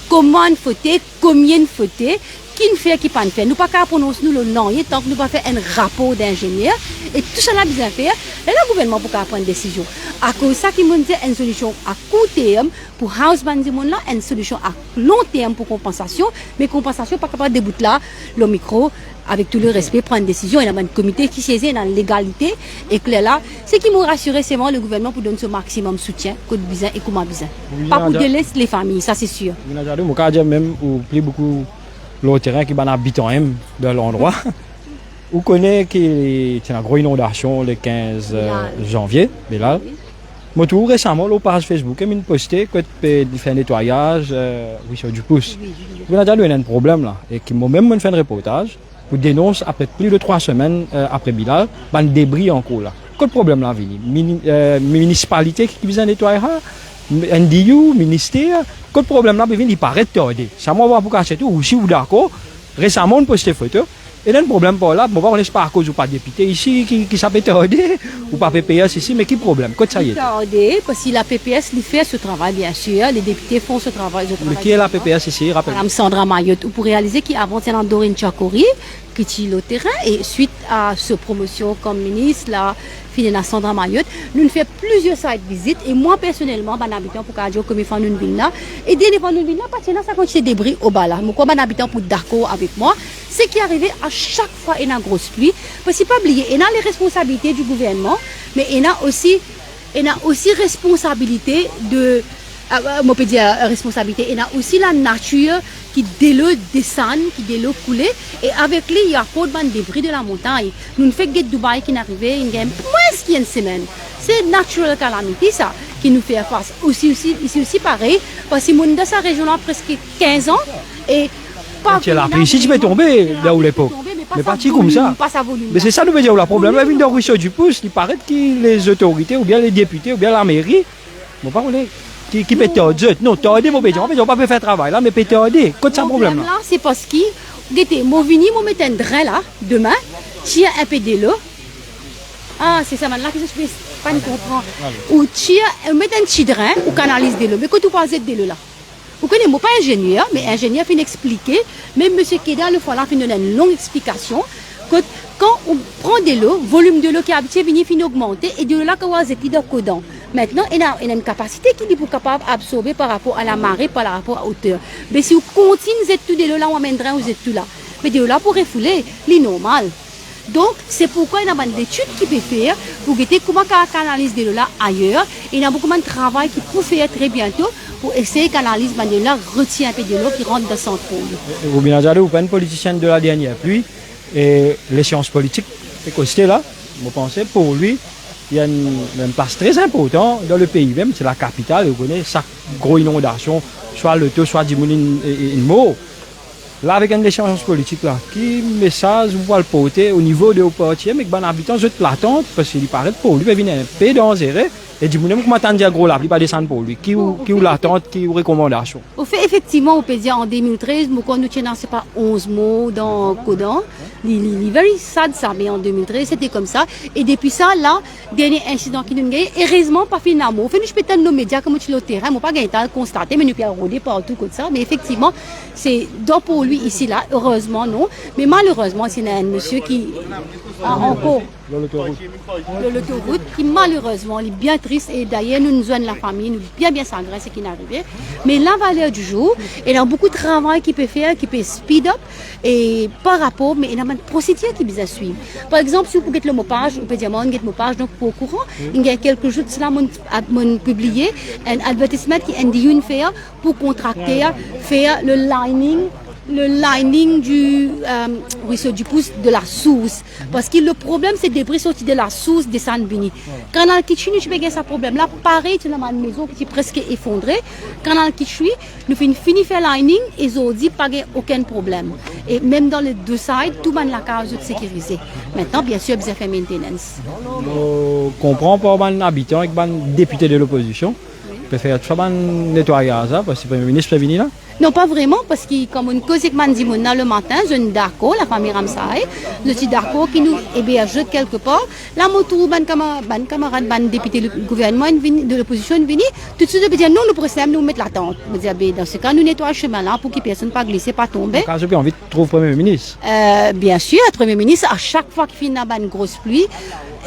H: comment il faut, combien il faut, qui ne fait, qui pas ne fait. Nous pas qu'à prononcer nous le nom, tant que nous pas faire un rapport d'ingénieur et tout ça là bien faire. Et le gouvernement pour prendre une décision. À cause ça qui nous dit une solution à court terme pour house bandimon là, une solution à long terme pour compensation, mais compensation pas capable de débouter là le micro avec tout le respect prendre une décision. Il y a un comité qui siège dans la légalité et que là, ce qui m'a rassuré c'est vraiment le gouvernement pour donner ce maximum soutien côté bizarre et comment bizarre. Pas pour délaisser les familles, ça c'est sûr.
C: Vous n'avez pas même ou plus beaucoup le terrain qui est habitant de l'endroit. Vous connaissez qu'il y a une grosse inondation le 15 janvier. Mais là, moi tout récemment, la page Facebook, j'ai posté que tu fais un nettoyage sur du pouce. Vous avez un problème là. Et qui m'a même fait un reportage pour dénoncer après plus de 3 semaines après Bilal, un débris en cours là. Quel problème là, municipalité qui vient nettoyer NDU, ministère, quel problème là, il paraît tordé. Ça m'a voir pour cacher tout, ou si vous d'accord, récemment on poste des photos, et là le problème pas là, on ne sait pas à cause ou pas député ici qui s'appelle tordé, ou pas PPS ici, mais qui problème, quoi ça y est.
H: Tordé, parce que la PPS lui fait ce travail bien sûr, les députés font ce travail.
C: Mais qui est la PPS ici, rappelle.
H: Madame Sandra Mayotte, pour réaliser qui avant dans Dorine Chakori, qui est le terrain, et suite à ce promotion comme ministre, là, Finena Sandra Mayotte, nous avons fait plusieurs sites visites et moi personnellement, un habitant pour Kadio comme fan une ville là, et dès les une ville là, parce que ça continue des débris au bas là. Moi comme un habitant pour d'accord avec moi, c'est qui arrivé à chaque fois il y a une grosse pluie, parce que pas oublier, il y a les responsabilités du gouvernement, mais il y a aussi responsabilité de on peut dire responsabilité, il y a aussi la nature qui dès le descend, qui dès le couler, et avec lui il y a pas de débris de la montagne. Nous ne faisons que Dubaï qui est arrivé, il y a moins une semaine. C'est natural calamity ça qui nous fait face. Ici aussi pareil, parce que nous dans sa région là presque 15 ans et pas.
C: Ici tu peux tomber là où l'époque. Mais parti comme ça. Mais c'est ça nous veut dire le problème. La ville de Ruisseau du Pouce, il paraît que les autorités ou bien les députés ou bien la mairie, bon pas qui peut t'aider. Non, t'aider, mon pétion. On ne peut pas faire travail là, mais peut t'aider. Qu'est-ce que c'est un problème là?
H: C'est parce que, d'été, mon vini, mon mettre un drain là, demain, tiens un peu de l'eau. Ah, c'est ça, maintenant que je ne pas comprendre. Ou tiens, mettre un petit drain ou canalise de l'eau. Mais quand tu parles de l'eau là, vous connaissez, moi pas ingénieur, mais ingénieur fait expliquer, même M. Keda, le fois là, fait une longue explication. Quand on prend de l'eau, volume de l'eau qui est habitué finit augmenter et de l'eau là, quand on a des codons. Maintenant, il y a une capacité qui est capable d'absorber par rapport à la marée, par rapport à la hauteur. Mais si vous continuez, vous êtes tout de l'eau là, on amènera, vous êtes tout là. Mais de l'eau là pour refouler, c'est normal. Donc, c'est pourquoi il y a une étude qui peut faire pour voir comment on canalise de l'eau là ailleurs. Il y a beaucoup de travail qui peut faire très bientôt pour essayer de canaliser de l'eau là, retirer un peu de l'eau qui rentre dans son trou.
C: Vous bien avez vous pas une politicienne de la dernière pluie et les sciences politiques, c'est costé là, vous pensez, pour lui, il y a une place très importante dans le pays même, c'est la capitale, vous connaissez, chaque grosse inondation, soit le taux, soit une mort. Là, avec une échange politique, là, qui message vous va le porter au niveau de l'opportunité, mais que les habitants de l'attente, parce qu'il paraît pour lui, il vient un peu dangereux, et du coup, comment attendre gros là, il va descendre pour lui. Qui ou l'attente, qui ou recommandation?
H: Au fait, effectivement, on peut dire en 2013, quand nous tenions, c'est pas 11 mots dans Kodan, il very sad ça, mais en 2013, c'était comme ça. Et depuis ça, là, dernier incident qui nous a gagné, heureusement, pas finalement. Au fait, je peux être nos médias comme tu le terrain, moi pas gagné à constater, mais nous pouvons rôder partout comme ça. Mais effectivement, c'est donc pour lui ici, là, heureusement, non. Mais malheureusement, c'est un monsieur qui encore
C: L'autoroute.
H: de l'autoroute qui malheureusement est bien triste et d'ailleurs nous sommes la famille, nous bien sangré ce qui est arrivé. Mais la valeur du jour, il y a beaucoup de travail qui peut faire, qui peut speed up et par rapport, mais il y a une procédure qui peut suivre. Par exemple, si vous avez le mot page, vous pouvez dire moi le mot page donc pour au courant, il y a quelques jours de cela mon publié un advertisement qui indique une faire pour contracter faire le lining du pouce de la source. Parce que le problème, c'est des débris sortis de la source des Sandbini. Quand dans le kitchen, je vais ce problème-là. Pareil, tu as une maison qui est presque effondrée. Quand dans le kitchen, nous faisons fini faire lining et ils ont dit pas aucun problème. Et même dans les deux sides, tout le monde la case de sécuriser. Maintenant, bien sûr, vous avez fait maintenance.
C: On comprend pas les habitants et les députés de l'opposition. On peut faire tout ça, nettoyage, parce que le Premier ministre peut venir là.
H: Non, pas vraiment, parce que comme on cause avec Mandimouna le matin, je suis d'accord, la famille Ramsaï, je suis d'accord qui nous héberge quelque part. La moto, ban camarade, ban député du gouvernement de l'opposition venu, tout de suite, je dire non, nous procédons, nous mettre la tente. Je dire, dans ce cas, nous nettoyons le chemin là pour que personne ne pas glisser, pas tomber.
C: Quand j'ai envie de trouver le Premier ministre.
H: Bien sûr, le Premier ministre, à chaque fois qu'il finit une grosse pluie,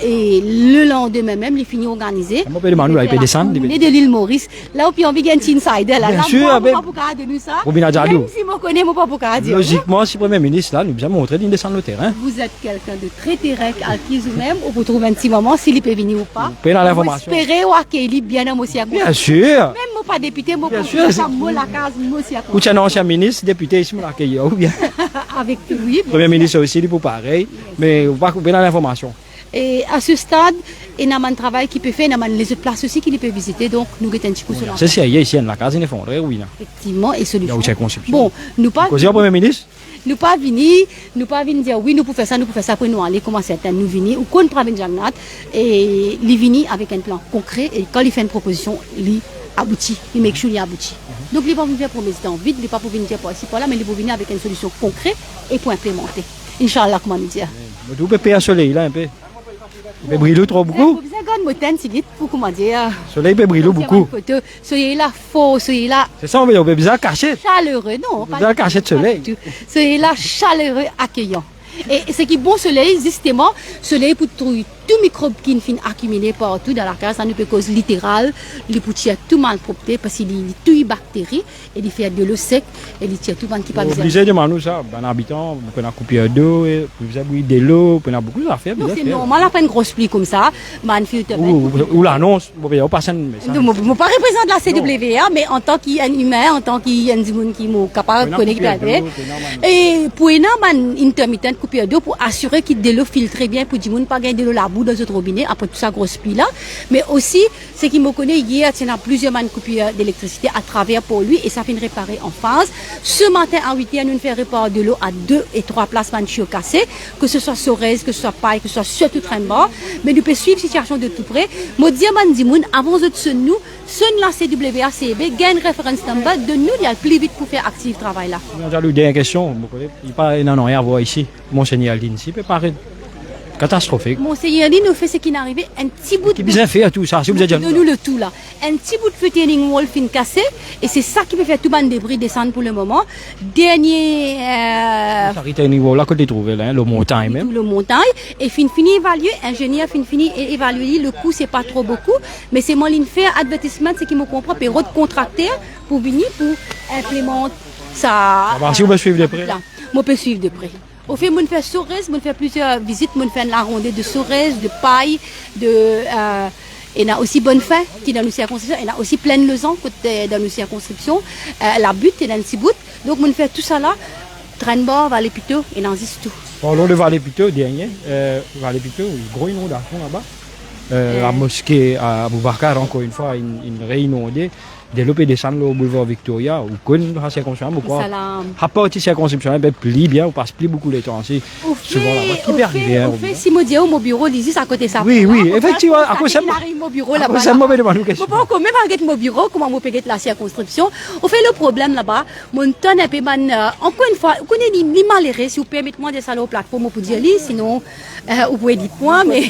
H: et le lendemain même, il finit organisé.
C: On peut demander, il peut descendre.
H: De l'île Maurice, là où on vit un insider, là,
C: bien sûr,
H: pas de nous ça. Même si je connais, je ne peux pas dire.
C: Logiquement, si le Premier ministre, là, nous bien montrer qu'il descend le terrain.
H: Vous êtes quelqu'un de très direct, à qui vous-même, ou vous trouvez un petit moment, s'il peut venir ou pas.
C: Vous pouvez dans l'information.
H: Espérez ou accueillir bien dans Mossiaco.
C: Bien sûr.
H: Même moi, pas député, moi,
C: bien
H: pas
C: sûr.
H: la case Mossiaco.
C: Ou tu es un ancien ministre, député ici, ou bien.
H: Avec oui.
C: Le Premier ministre aussi, il est pareil. Mais vous pouvez dans l'information.
H: Et à ce stade, il y a un travail qui peut faire, il y a les autres places aussi qu'il peut visiter, donc nous avons un petit coup sur la.
C: C'est ça, il y a ici, la case, il est effondré, oui.
H: Effectivement, et solution.
C: Il y a aussi conception.
H: Bon, nous pas.
C: Causer au Premier ministre?
H: Nous pas venir dire oui, nous pouvons faire ça, après nous aller, comment certains nous venir, ou qu'on prend une jagnat, et il venir avec un plan concret, et quand il fait une proposition, il aboutit, il make sure il aboutit. Donc il ne va pas venir pour mes temps vite, il ne va pas venir pour ici, pour là, mais il va venir avec une solution concrète et pour implémenter. Inch'Allah, comment nous dire.
C: Vous pouvez payer un soleil là un peu. Il peut briller trop beaucoup.
H: Vous avez un pour comment dire.
C: Le soleil peut briller beaucoup.
H: Soyez là faux, soyez là.
C: C'est ça, on peut bien cacher.
H: Chaleureux, non.
C: Bien cacher de soleil.
H: Soyez là chaleureux, accueillant. Et ce qui est bon soleil, justement, soleil pour trouver tout microbe qui finit accumulé partout dans la case, ça ne peut cause littérale, il peut tirer tout malpropreté parce qu'il y a tout bactéries et il fait de l'eau sec et il tire tout mal qui pas besoin.
C: Obligé de manger ça, un habitant, vous pouvez couper d'eau, vous avez de l'eau, vous pouvez beaucoup d'affaires.
H: C'est normal après une grosse pluie comme ça, man filtre.
C: Ou l'annonce, vous pouvez passer un message.
H: Je ne peux pas représenter la CWA, mais en tant qu'humain, en tant qu'un qui est capable de connecter avec. Et pour une intermittent couper d'eau pour assurer qu'il y a de l'eau filtrée bien pour ne pas gagner de l'eau la boue dans notre robinet après tout ça grosse pluie là. Mais aussi, ce qui me connaît hier, il y a plusieurs coupures d'électricité à travers pour lui et ça fait une réparer en phase. Ce matin à 8h, nous fait réparer de l'eau à 2 et 3 places manchio cassées, que ce soit Sorez, que ce soit Paille, que ce soit surtout Train-Bas. Mais nous pouvons suivre la situation de tout près. Moi, dire avant de nous, la CWA, CEB, gagne référence number de nous, il y a le plus vite pour faire actif travail là.
C: J'ai une dernière question. Il n'en a rien à voir ici. Monseigneur Aldine, il peut paraître catastrophique.
H: Monseigneur Aldine nous fait ce qui n'arrivait un petit bout
C: de. Qui fait tout ça, si vous êtes
H: nous le tout là. Un petit bout de retaining wall fin cassé et c'est ça qui peut faire tout le débris descendre pour le moment. Dernier.
C: Ça retaining wall là que tu trouves là, le montagne même.
H: Le montagne et fini évalué, ingénieur fini évalué le coût c'est pas trop beaucoup, mais c'est moi ligne faire advertisement c'est qui me comprend et recontracter pour venir pour implémenter ça.
C: Si vous pouvez suivre de près.
H: Moi peux suivre de près. Au fait, on fait Sorez, on fait plusieurs visites, on fait la rondée de Sorez, de Paille, et on a aussi Bonnefin qui est dans nos circonscriptions, et on a aussi Plaine-Lezan dans nos circonscriptions, la butte et dans le bout. Donc on fait tout ça là, Train-Bas, Vallée-Piteau, et on existe tout.
C: Parlons de Vallée-Piteau, dernier, Vallée-Piteau, gros inondation là-bas. La mosquée à Boubacar, encore une fois, une réinondée. Développer des salles au boulevard Victoria ou qu'on a circonscription pourquoi à part cette circonscription ben plus bien on passe plus beaucoup de temps aussi souvent là qui peut arriver
H: au fait si moi dis mon bureau ici à côté ça
C: oui effectivement à cause ça
H: mon bureau là-bas
C: ça m'a demandé une question
H: bon même avec mon bureau comment on peut la circonscription au fait le problème là-bas mon temps un peu encore une fois vous connaissez les malheureux si vous permettez-moi de saler aux plateformes pour dire sinon vous pouvez dire point mais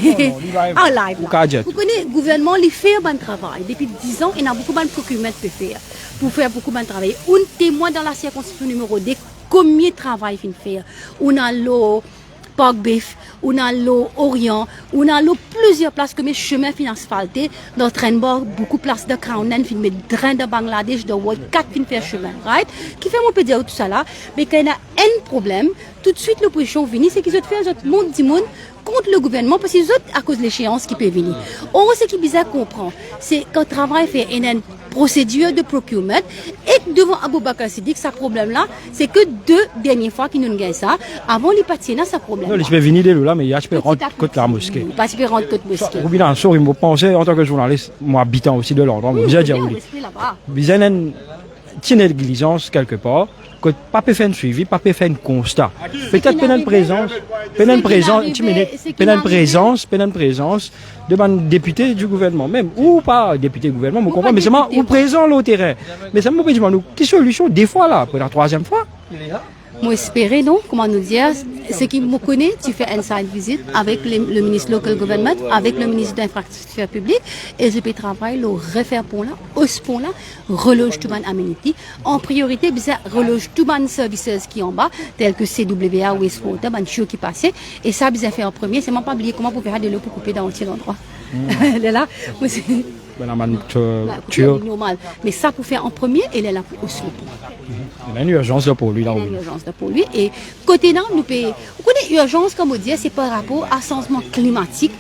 H: en live vous connaissez le gouvernement il fait un bon travail depuis 10 ans il y a beaucoup de procurement peut faire pour faire beaucoup de travail. On témoin dans la circonscription numéro 2 combien de travail il fait. On a l'eau Parc Beef, on a l'eau Orient, on a l'eau plusieurs places que mes chemins fin asphaltés, dans Trenborg, beaucoup de places de Kraunen, fin mes drains de Bangladesh, de World 4 fin faire chemin, right? Qui fait mon peut dire tout ça là, mais quand il y a un problème, tout de suite l'opposition vient, c'est qu'ils ont fait un autre monde du monde contre le gouvernement parce qu'ils ont à cause de l'échéance qui peut venir. Or, ce qui est bizarre comprend, c'est quand le travail fait une procédure de procurement et devant Aboubakar Siddiq, ce problème-là, c'est que 2 dernières fois qu'ils nous gagnent ça, avant les partis, ça problème.
C: Non, je peux venir de là, mais je peux rentrer côté la mosquée.
H: Pas je peux rentrer côté mosquée.
C: Ou bien, il me pensait en tant que journaliste, moi habitant aussi de l'endroit, mais j'ai dit, il y a une négligence quelque part, que pas peut faire un suivi, pas peut faire un constat. Peut-être pénal présence de un député du gouvernement, même, ou pas député du gouvernement, vous comprenez, mais seulement, ou présent au terrain. Mais ça me dit, quelle solution, des fois là, pour la 3e fois?
H: Moi, espérer, non? Comment nous dire? Ce qui me connaît, tu fais un site visit avec le ministre local government, avec le ministre de l'infrastructure publique, et je peux travailler le refaire pont là, au ce pont là, reloge tout le amenity. En priorité, bizarre, reloge tout le services qui en bas, tels que CWA, Wastewater, ban qui passait, et ça, bizarre faire en premier, c'est même pas oublier comment vous faire de l'eau pour couper dans un petit endroit. Là, normal. Mais ça pour faire en premier, elle est là pour aussi le pont.
C: Il y a une urgence là pour lui. Là,
H: il y a une urgence là pour lui. Et côté là, nous payons. Vous connaissez urgence, comme on dit, c'est par rapport à changement climatique,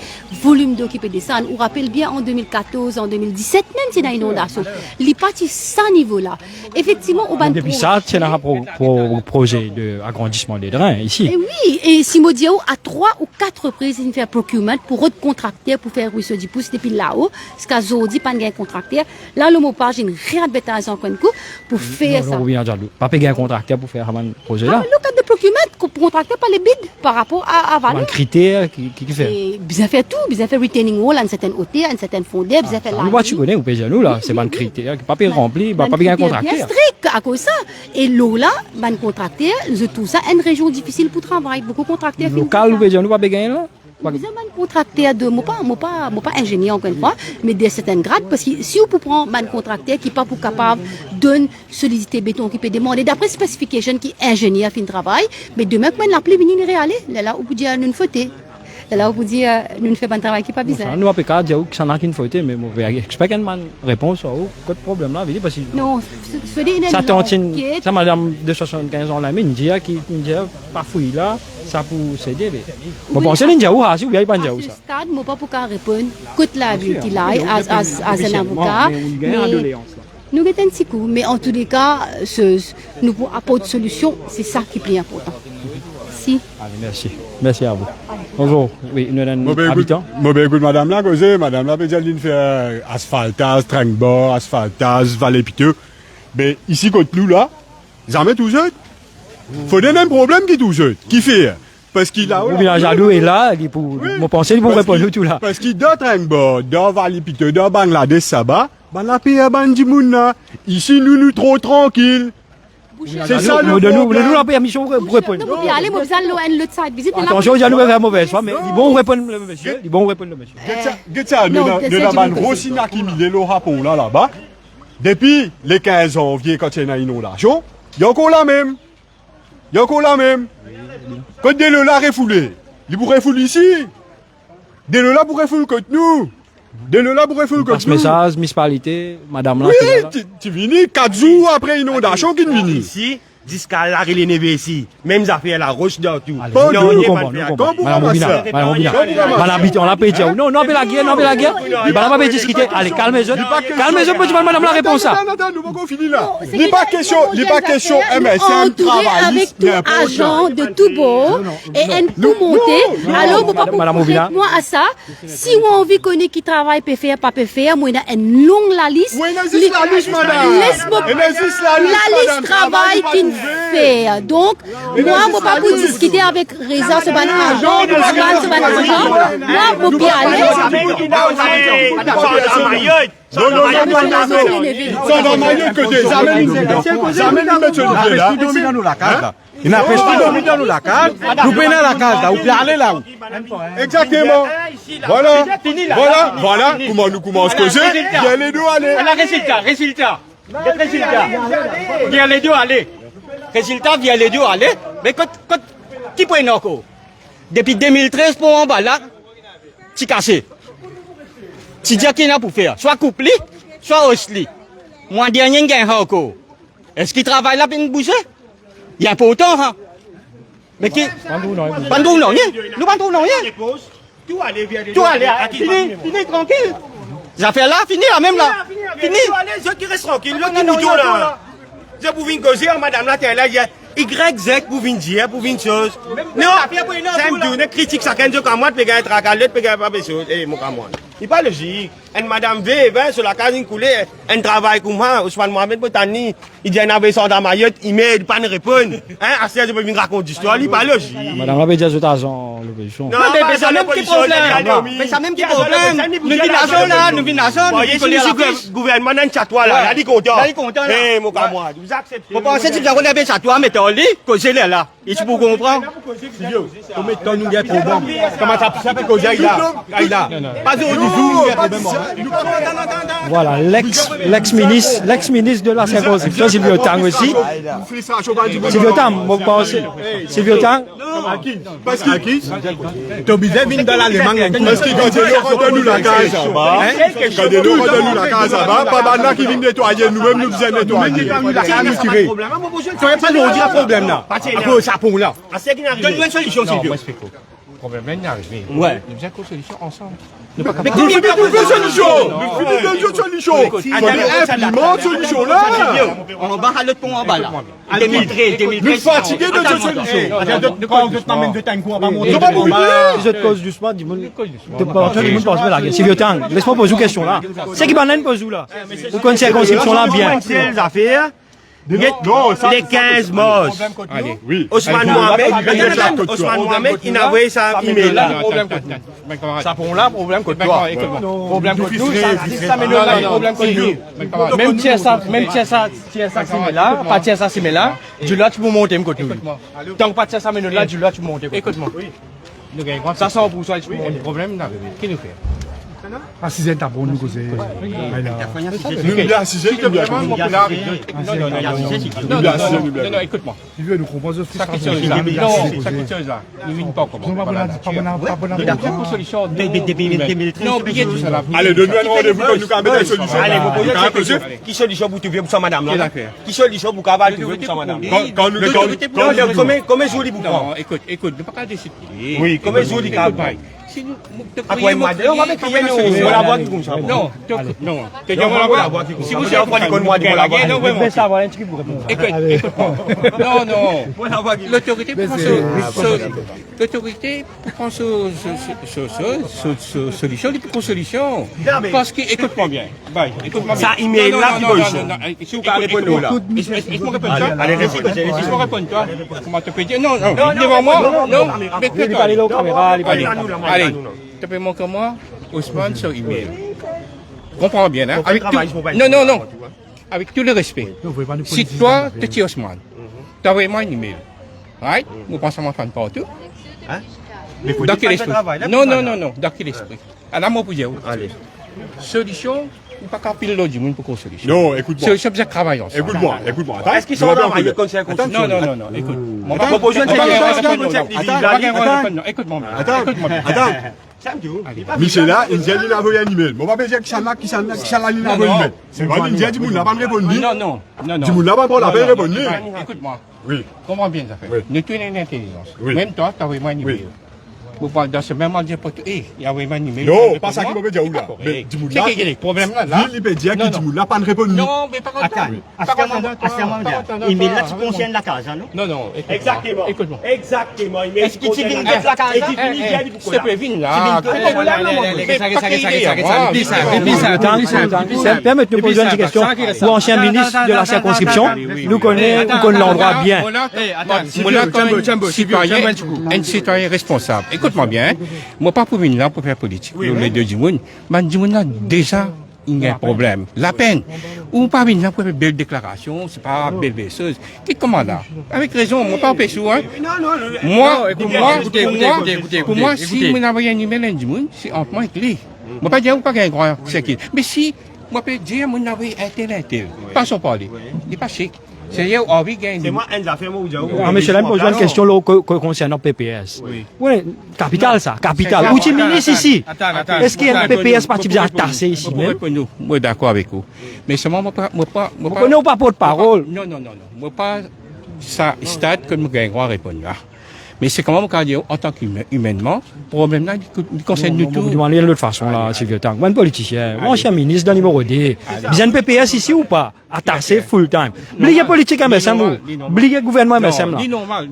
H: volume d'eau qui peut descendre. On rappelle bien en 2014, en 2017, même si il y a une inondation. Il parti à ce niveau-là. Effectivement, on va.
C: Depuis ça, il y a un projet d'agrandissement des drains ici.
H: Et oui, et Simodio, à 3 ou 4 reprises, il fait un procurement pour autres contracteurs pour faire ruisseau du pouce depuis là-haut. Ce qu'a dit, pas de contracteur. Là, le mot pas, j'ai une réhabilitation pour faire ça.
C: Pas payer un contracteur pour faire un projet là.
H: Le cadre de procurement, contracteur pas les bids par rapport à valeur.
C: Un critère qui fait.
H: Bien fait tout, bien fait retaining wall à une certaine hauteur, à une certaine fondeur, bien fait là.
C: Nous, tu connais, ou pays nous là, c'est un critère qui pas payer rempli, pas payer un contracteur.
H: Bien strict à cause ça. Et l'eau là, un contracteur, tout ça, une région difficile pour travailler, beaucoup de contracteurs.
C: Local, ou pays nous pas payer là.
H: Vous avez un contracteur de, moi pas ingénieur encore une fois, mais de certaines grades, parce que si vous pouvez prendre un contracteur qui n'est pas pour capable d'une solidité béton qui peut demander d'après spécification qui est ingénieur fin de travail, mais demain quand l'appli vient réaler, là où vous dites nous faute, là où vous dites nous fait un travail qui n'est pas bizarre.
C: Nous après pas dire que ça n'a qu'une faute, mais j'espère qu'il y a une réponse au problème là, parce que
H: non,
C: ça tontine, ça madame de 75 ans là, mais India qui India pas fouille là. Ça pour s'aider. Vous pensez que vous avez ou bien pas de ça?
H: À ce stade, je ne peux pas répondre. Côte la beauty là, as un avocat. Nous avons un petit coup, mais en tous les cas, nous pouvons apporter une solution. C'est ça qui est plus important. Si.
C: Allez, merci. Merci à vous. Bonjour. Oui, nous sommes habitants.
I: Écoute, madame la cause, madame la peut-être fait asphaltage, Trengbord, asphaltage, Vallée Piteux. Mais ici, côté nous là, jamais tout seul. Faut donner un problème qui touche, qui fait. Parce qu'il a.
C: Ou bien Jadou est là, mon pensée pour répondre tout là.
I: Parce qu'il doit Trengbord, dans Vallée Piteux, dans Bangladesh, ça va, la paix à Bandimouna. Ici, nous trop tranquilles. C'est ça le problème.
C: Nous la permission pour répondre.
H: Allez, moi, le site visite.
C: Attention, Jadou va faire mauvaise foi, mais ils vont répondre le monsieur. Ils vont répondre le monsieur.
I: Qu'est-ce que nous avons Rossina qui mis le rapport là-bas. Depuis les 15 janvier, quand il y a une inondation, il y a encore la même. Il y a encore la même. Quand des là refoulés, ils pourraient refouler ici. Des là pourraient refouler contre nous. Des là pourraient refouler contre nous.
C: Message, municipalité, madame là.
I: Oui, tu viens 4 jours après inondation qui vient.
J: Ici, jusqu'à la Rélénévé ici. Même ça fait la roche dans tout.
C: Bon, nous comprenons. Madame Obina, on l'a payé. Non, non, la guerre, Il va pas discuter. Allez, calmez-vous. Calmez-vous, petit madame la réponse.
I: Non, nous allons finir là. Il n'est pas question, MSN
H: travaille. Avec tout agent de tout bord et un tout monté. Alors, vous ne moi à ça. Si on a envie de connaître qui travaille, peut faire, pas peut faire, moi, il y a une longue liste.
I: Oui, la liste, madame.
H: La liste travail qui fait. Donc, moi, je ne peux pas vous discuter avec Reza, ce agent, ce agent. Moi, je peux bien aller.
I: Ça dans Mayotte que des jamais nous mettre là.
J: Il n'a pas de dans la case. Nous prenons la case là, vous pouvez aller là.
I: Exactement. Voilà. Comment nous commençons à causer. Il y a les deux aller.
J: Résultat. Il y a les deux aller. Résultat, via les deux aller. Mais qui prend encore?
B: Depuis 2013 pour en bas là, tu caché. Tu dis qu'il y a pour faire. Soit couplé, soit hostile. Moi, dernier gain encore. Est-ce qu'il travaille là pour nous bouger? Il y a pas autant, hein? Mais qui? Pas de non, rien. Nous pas de non, rien.
J: Tout aller,
B: Fini, tranquille. Les affaires là, fini là, même là. Fini.
J: Tout aller, ceux qui restent tranquilles, l'autre qui mouton là. Je pour venir causer, madame là, t'es là, il y a YZ pour venir dire, pour venir chose. Non, c'est une critique, ça quand je comme moi, tu peux être à calette, tu peux pas faire chose. Eh, mon camarade. Il pas logique. Une madame V, sur la case, coulée, un travail comme moi, Ousmane Mohamed Botani, il dit, il avait son dans Mayotte, il met, il pas de répondre. Hein, à ce je peux venir raconter l'histoire, il pas logique.
C: Madame la déjà tout argent, l'opposition.
B: Non, mais ça même qui problème. Mais ça même qui problème. Nous vînons là, nous vînons là.
J: Le gouvernement d'un chatois là, il a dit content.
B: Il a dit content là.
J: Eh, mon camarade, vous acceptez.
B: Vous pensez que vous avez un chatois, mais t'es en lit, causez les là. Et tu peux comprendre.
J: Comment nous y problème? Comment ça peut causer là? Pas de
C: Voilà, l'ex-ministre de la circonscription, Sylvio Tang aussi. Sylvio Tang, vous pensez? Sylvio Tang?
I: Parce que qui?
J: Tu obligé de venir dans l'Allemagne.
I: Parce que quand ils redonnent la case là-bas, quand ils redonnent la case là-bas, pas maintenant qui viennent nettoyer, nous-mêmes nous faisons nettoyer.
J: Tu n'as pas de dire problème là. Ça pour là. Donne-nous une solution, Sylvio.
K: Le problème là, il est arrivé.
B: Ouais.
K: Nous avons une solution ensemble.
I: Mais combien de solutions? Mais combien de solutions? Implémente solution là.
B: On va à l'autre pont en bas là. 2013.
I: Nous fatigués de cette solution.
C: Les autres causes doucement, du monde pense pas la guerre. Sylvio Tang, laisse-moi poser une question là. C'est qui banane pose où là? Vous connaissez la circonscription là bien?
J: Les 15 morts.
I: Oui.
J: Ousmane Mohamed, il a envoyé ça email là.
K: Ça pour là, problème que toi. Problème que nous, ça m'énerve. Problème que nous. Même si ça c'est là, pas si ça c'est là, du là tu peux monter me côté. Tant que pas ça mais là, du là tu peux monter. Écoute-moi. Ça 100% tu peux monter. Problème là, qui nous fait?
L: Ah, si c'est un bon nous causer.
I: Nous bien si c'est bien.
K: Non, écoute-moi.
L: Tu veux nous comprendre
K: ça question là. Non, ça question là. Nous venons pas comme ça. Pas solution. Non, oubliez tout ça là.
I: Allez, donne-nous un rendez-vous pour nous camber des solutions.
J: Allez, vous posez qui solution pour trouver pour ça madame là? Qui solution pour cabaret trouver pour ça madame?
I: Quand nous
J: comment joli vous prend?
K: Non, écoute, ne pas qu'à décider.
J: Oui, comment joli cabaret?
K: Si nous
J: après on va mettre on la boîte comme ça.
K: Non,
J: si vous avez pas de moi de la boîte.
K: Non, vraiment.
C: Mais ça va, tu peux répondre.
K: Écoute-moi. Non. L'autorité prend solution, il prend solution. Parce que, écoute-moi bien.
J: Ça, email là, qui bouge.
K: Si vous pouvez répondre là. Est-ce répondre toi?
J: Allez,
K: est-ce répondre toi? Comment te peux dire? Non, devant moi. Non, mais
C: il parle aux caméras, il parle.
K: Allez, tu peux montrer moi, Ousmane, sur email. Comprends bien, hein? Non. Avec tout le respect. Si toi, tu es Ousmane, tu as vraiment un email. Right? Vous pensez à ma femme partout?
J: Hein?
K: Dans quel esprit? Non. Dans quel esprit? Alors, moi, pour dire,
J: allez.
K: Solution, ou pas qu'à pile l'autre du monde pour qu'on solution.
I: Non, écoute-moi.
K: Solution, c'est travailler ensemble.
I: Écoute-moi.
J: Est-ce qu'ils sont là, le conseil?
K: Non, écoute.
J: On va proposer
K: Écoute-moi.
I: Attends. Michel là, il dit qu'il a envoyé un email. On va pas dire que ça l'a envoyé un email. C'est pas il dit que tu n'as pas répondu.
K: Non.
I: Tu n'as pas répondu.
K: Écoute-moi.
I: Oui.
K: Comprends bien ça fait. Nous tous une intelligence.
I: Oui.
K: Même toi, tu as vraiment un email. Vous parlez dans ce même endroit pour tout. Il y a vraiment un email.
I: Non, pas ça qui m'a dit là. Mais
K: c'est qu'il y a des problèmes là.
I: Il peut dire que tu n'as pas répondu.
K: Non, mais pas comme ça.
B: Email là, tu conscientes la case, non?
K: Non.
J: Exactement.
K: Écoute-moi.
J: Exactement.
B: Est-ce que tu viens de la case?
K: S'il te plaît, viens là.
C: Permettez-nous de poser une question. Vous, ancien ministre de la circonscription, nous connaissons l'endroit bien.
K: Un citoyen responsable. Écoute-moi bien, moi pas pour venir là pour faire politique. Les deux du monde, mais du monde là déjà il y a un problème. La peine. Ou pas venir là pour faire belle déclaration, c'est pas belle chose. Qui commande là? Avec raison, moi pas empêché hein. Pour moi, si vous envoyez un email à du monde, c'est entre moi et lui. Moi pas dire ou pas gagner grand c'est qui. Mais si moi peux dire mon envoyer un tel, pas son parler. Il pas chic.
J: C'est moi, un affaire, moi,
C: Ah, monsieur, là, me pose une question là, concernant PPS. Oui. Capital, ça. Capital. Où tu ministre ici? Est-ce qu'il y a un PPS parti bien tassé ici même?
J: Moi, d'accord avec vous. Mais seulement, moi, pas.
C: Vous connaissez pas porte-parole?
J: Non. Moi, pas, ça, stade que nous gagnons à répondre là. Mais c'est comment on dire en tant qu'humainement, le problème là, il concerne nous tous.
C: Vous demandez de l'autre façon là, Sylvie Otang. Moi, un politicien, moi, ancien ministre dans le numéro D. Vous avez un PPS ici ou pas? Attaché full time. Oubliez politique MSM ou? Oubliez gouvernement MSM là.
J: C'est normal.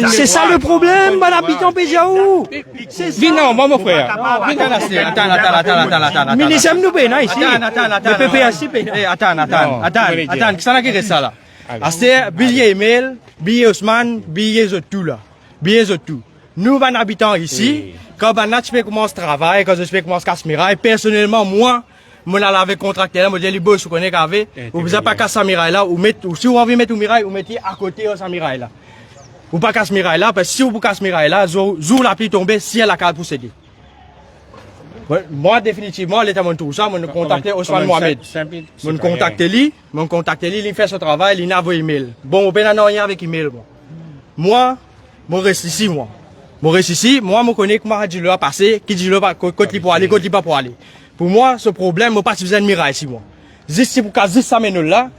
C: C'est ça le problème, bon habitant Péjaou.
J: Dis non, moi, mon frère. Attends.
C: Ministre nous paye ici. Le PPS ici paye.
K: Attends, qu'est-ce que c'est ça là? C'est billet email, billet Ousmane, billet tout là. Billet tout. Nous, les habitants ici, quand je commence à travailler, quand je commence à casser personnellement, moi, je l'avais contracté là, je dis, les boss, vous connaissez qu'avec, vous ne pouvez pas casser Mirail là, ou si vous avez mettre Mirail, vous mettez à côté de Mirail là. Vous ne pouvez pas casser Mirail là, parce que si vous cassez Mirail là, vous la pluie tomber, si elle a qu'à pour céder. Moi, définitivement, l'État m'a tout ça, je contacté Ousmane Mohamed. Je contacté lui, il fait son travail, il n'a pas email. Bon, on peut rien avec email. Moi, je reste ici, moi, je connais comment je dois passer, qui dit côté pour aller, côté pas pour aller. Pour moi, ce problème, je ne pas besoin de miraille ici, moi. Si pour casser ça, maintenant là,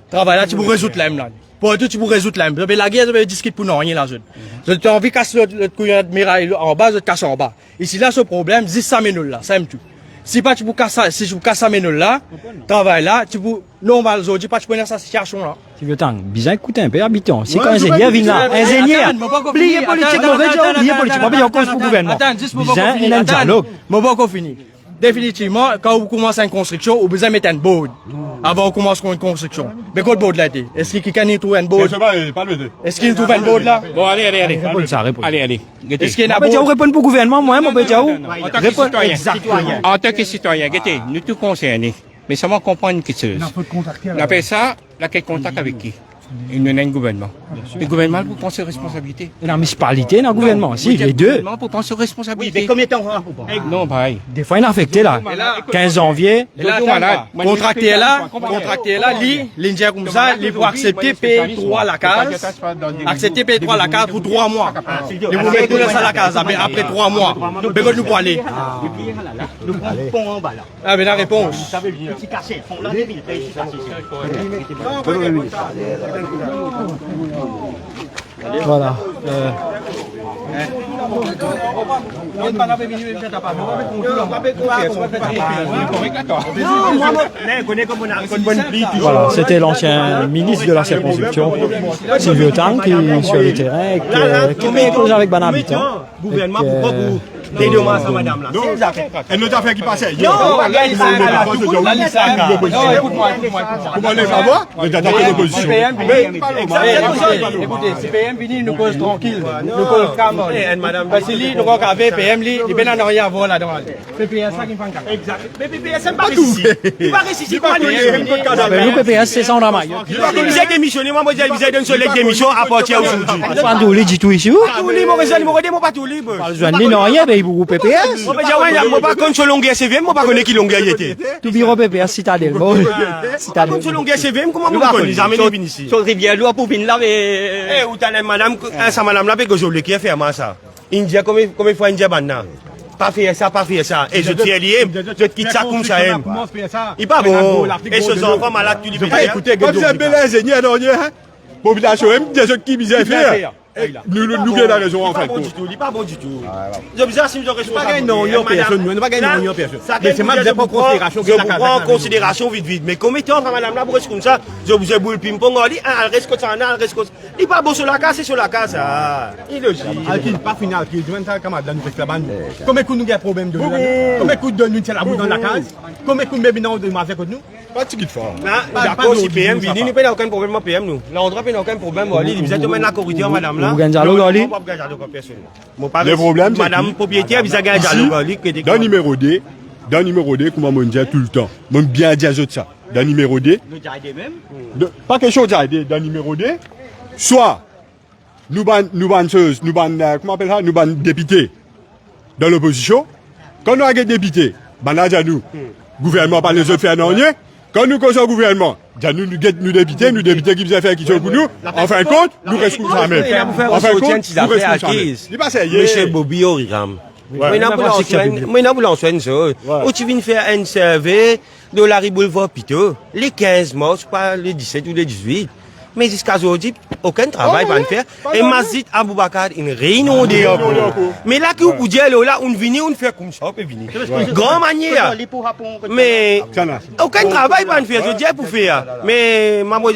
K: travail là, tu peux résoudre l'aime là. Pour tout, tu peux résoudre l'aime. La guerre, je vais discuter pour rien là, jeune. Je t'ai envie de casser le couillon de miraille en bas, je te casse en bas. Ici là, ce problème, 10 ça maintenant là, ça aime tout. Si pas tu peux casser, si tu peux casser maintenant là, travail là, tu peux, normal, aujourd'hui, pas tu peux dans cette situation là.
C: Tu veux tant, bien écouter un peu, habitant. C'est quand ingénieur vient là, ingénieur. Oubliez politique, mauvais job, oubliez politique, mauvais cause pour le gouvernement. Bien, il y a un dialogue.
K: Mon bon fini. Définitivement, quand vous commencez une construction, vous besoin de mettre un board. Avant de commencer une construction. Mais quel board là était? Est-ce qu'il y a trouvé un board? Est-ce qu'il trouve un board là?
J: Bon, allez.
C: Réponds ça, réponds.
J: Allez.
C: Est-ce qu'il y a un board? Vous répondez pour le gouvernement, moi, mon petit où?
J: En tant que citoyen, nous tous concernés. Mais seulement comprendre quelque chose. On appelle ça, la quel contact avec qui? Il y a un gouvernement. Le gouvernement pour prendre ses responsabilités.
C: La municipalité, le gouvernement, si, les deux.
J: Le gouvernement pour prendre ses responsabilités.
K: Oui, mais combien de temps?
J: Non, pareil.
C: Des fois, il est affecté là. 15 janvier.
K: Contracté là, l'Indien comme ça, il faut accepter P3 la case. Accepter P3 la case pour 3 mois. Il vous mettez ça la case après 3 mois. Nous pouvons aller. Ah, mais la réponse.
C: Voilà. Voilà, c'était l'ancien ministre de la circonscription, Sylvie Otang, qui est sur le terrain, qui met cause avec un habitant.
J: Gouvernement, pourquoi vous dédommagez à madame là?
I: Et notre affaire qui passait.
K: Non, écoute-moi.
I: Vous m'allez savoir? Vous êtes attaqué l'opposition.
K: Écoutez, si PM vient, nous cause tranquille. Nous cause calme. Parce que lui, nous avons PM, il n'y a rien à voir là-dedans. PPS, ça qui me fait un cas. Exact. Mais PPS, c'est pas ici. Il va ici.
C: Nous, PPS, c'est sans drama.
J: Vous êtes démissionné, moi, je vous ai donné une démission à partir d'aujourd'hui.
C: Pas tout libre, tout ici.
J: Tout libre, mon pas tout libre.
C: Non, rien, mais vous PPS.
J: Moi, pas contre ce longueur CVM, moi, pas connais qui longueur était.
C: Tout bureau PPS, citadelle.
J: Contre ce longueur CVM, comment vous connaissez? Jamais venu ici.
K: Sur Rivière, l'eau pour venir là, mais.
J: Eh, où t'as madame, ça madame là, que je voulais qui a fait à ça. India, combien de fois India maintenant? Pas faire ça. Et je tiens lié, je quitte ça comme ça. Il pas bon. Et ce enfant malade, tu lui fais.
I: Écoutez, comme c'est un bel ingénieur, population, des autres qui misèrent faire. Nous avons la raison en fait.
J: Il pas bon du tout. Je vous assure, je ne pas gagner non, personne. Nous ne pas gagner non, personne. Mais c'est mal de prendre en considération vite. Mais comme étant madame là, pour rester comme ça, je vous ai boule ping-pong, on dit, elle reste comme ça, elle reste comme ça. Il pas bon sur la case, c'est sur la case. Il est logique.
K: Alkil, pas final, qui doit être camarade là, nous fait la bande. Combien de nous avons problème de nous? Combien de nous avons la boue dans la case? Combien de nous avons avec nous?
I: Pas de ce qu'il faut.
J: D'accord, si PM vient, il n'y a aucun problème avec PM. L'endroit n'a aucun problème. Vous êtes maintenant la corridor, madame là.
C: Vous gagnez dialogue, Ali?
I: Le problème, c'est
J: madame propriétaire, vous avez un dialogue.
I: Dans numéro D, comme on dit tout le temps, même bien dire ça. Dans numéro D, pas quelque chose à dire. Dans numéro D, soit nous ban comment on appelle ça, nous ban députés dans l'opposition. Quand nous avons des députés, nous, gouvernement pas les autres faire non rien. Quand nous causons au gouvernement, nous députés qui nous fait qui sont pour nous, en fin de compte, nous restons ça même. En fin de compte, nous restons ça même.
J: Monsieur Bobby Oriram. Moi, je voulais en faire une chose. Où tu viens faire un survey de la Boulevard Pito, les 15 mars, pas les 17 ou les 18. Mais jusqu'à aujourd'hui, aucun travail va faire. Et Mazit Aboubakar, une réunion dehors. Mais là, qui vous dit, là, on vient, on fait comme ça, on peut venir. Grande manière. Mais aucun travail va faire, je dis pour faire. Mais maman,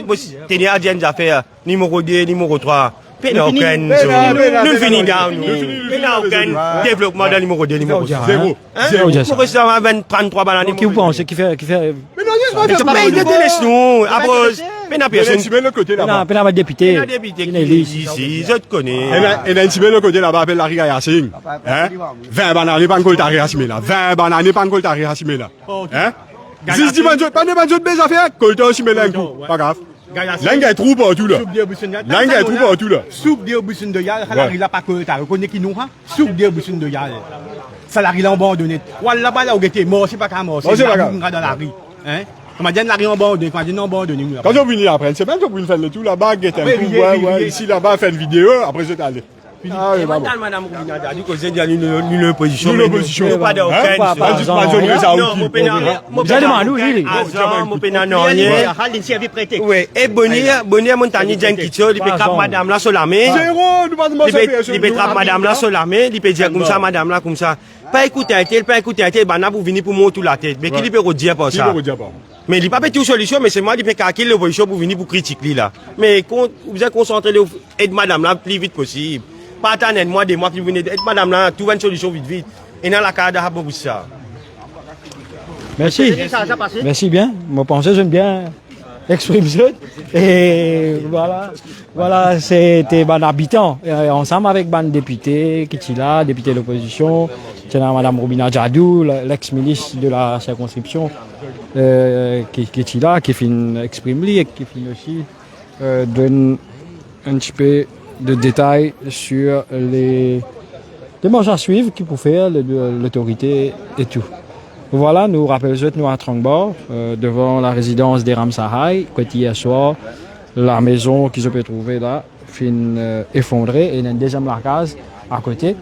J: tenez à dire affaires, numéro 2, numéro 3. Nous finissons down. Nous n'avons aucun développement dans le numéro 2, numéro 3. Zéro. Nous restons à 33 bananes.
C: Qui vous pensez qui fait
J: Mais non, il y a des leçons. Après, mais n'a personne.
I: Tu mets le côté là-bas.
C: Il y a un député.
J: Il y a des députés ici, je te connais.
I: Et là, tu mets le côté là-bas, appelle la Riga Yassine. 20 bananes, pas encore t'arrives à Simé là. 20 bananes, pas encore t'arrives à Simé là. Si tu manges, pas de mangeot mes affaires, colter aussi mes lingues. Pas grave. L'angle est trop partout là. L'angle est trop partout là.
K: Soupe de boussine de yal, salarié là pas que t'as reconnu qui nous a. Soupe de boussine de yal. Salarié là abandonné. Voilà là-bas là où était mort, c'est pas qu'à mort. C'est dans la rue. Hein? Comment dire, la rue abandonnée, quand on abandonné.
I: Quand on vient après, c'est même qu'on faire le tout là-bas, get un coup, ouais, ici là-bas, faire une vidéo, après je t'allais.
J: Ah oui, madame Roubina a dit que c'est une opposition.
I: Une opposition.
J: Pas de oui, et Bonnier Montagny Jen Kitio, il peut trapper madame là sur la main. Il peut trapper madame là sur la main, il peut dire comme ça, madame là, comme ça. Pas écouter un tel, bah, pour venir pour monter la tête. Mais qui peut redire pas ça? Mais il n'y a pas de solution, mais c'est moi qui peux calculer l'opposition pour venir pour critiquer là. Mais vous êtes concentré et madame là le plus vite possible. Pas attendre moi des mois qui viennent être madame là, trouver une solution vite. Et dans la cadre à beaucoup ça.
C: Merci. Merci bien. Moi pensais j'aime bien exprimer ça. Et voilà, c'était un habitant. Ensemble avec un député qui est là, député de l'opposition. C'est Madame Roubina Djadou, l'ex-ministre de la circonscription, qui est là, qui fait exprimer et qui fait aussi donne un petit peu de détails sur les démarches à suivre qu'il faut faire l'autorité et tout. Voilà, nous rappelons nous à Trangbor, devant la résidence des Ramsahai, côté hier soir, la maison qui se peut trouver là, fin effondrée, et il y a une deuxième case à côté.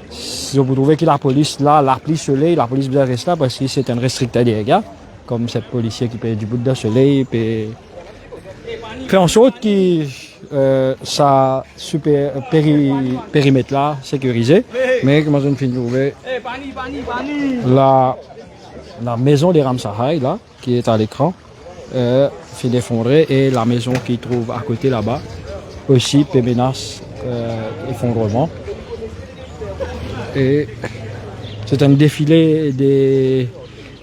C: Si vous trouvez que la police là, la pluie soleil, la police bien reste là parce que c'est un restricteur des gars, comme cette policier qui paye du bout de soleil, fait en sorte que ça super périmètre là sécurisé, mais comment on finit de trouver la maison des Ramsahai là qui est à l'écran fait d'effondrer et la maison qui trouve à côté là-bas aussi peut menace effondrement. Et c'est un défilé des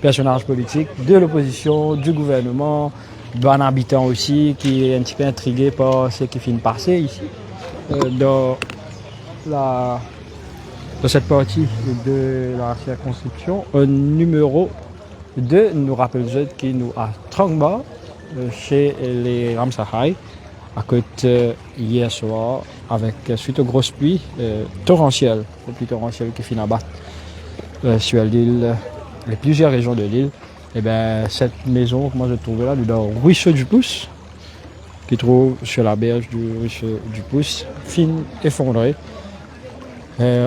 C: personnages politiques de l'opposition, du gouvernement, d'un habitant aussi qui est un petit peu intrigué par ce qui vient de passer ici dans cette partie de la circonscription. Un numéro 2 nous rappelle qui nous a Trangbor chez les Ramsahai à côté hier soir avec suite aux grosses pluies torrentielles, les pluies torrentielles qui finissent à battre sur l'île, les plusieurs régions de l'île. Et bien cette maison que moi je trouvais là, dans le ruisseau du Pouce, qui trouve sur la berge du ruisseau du Pouce, fin effondrée,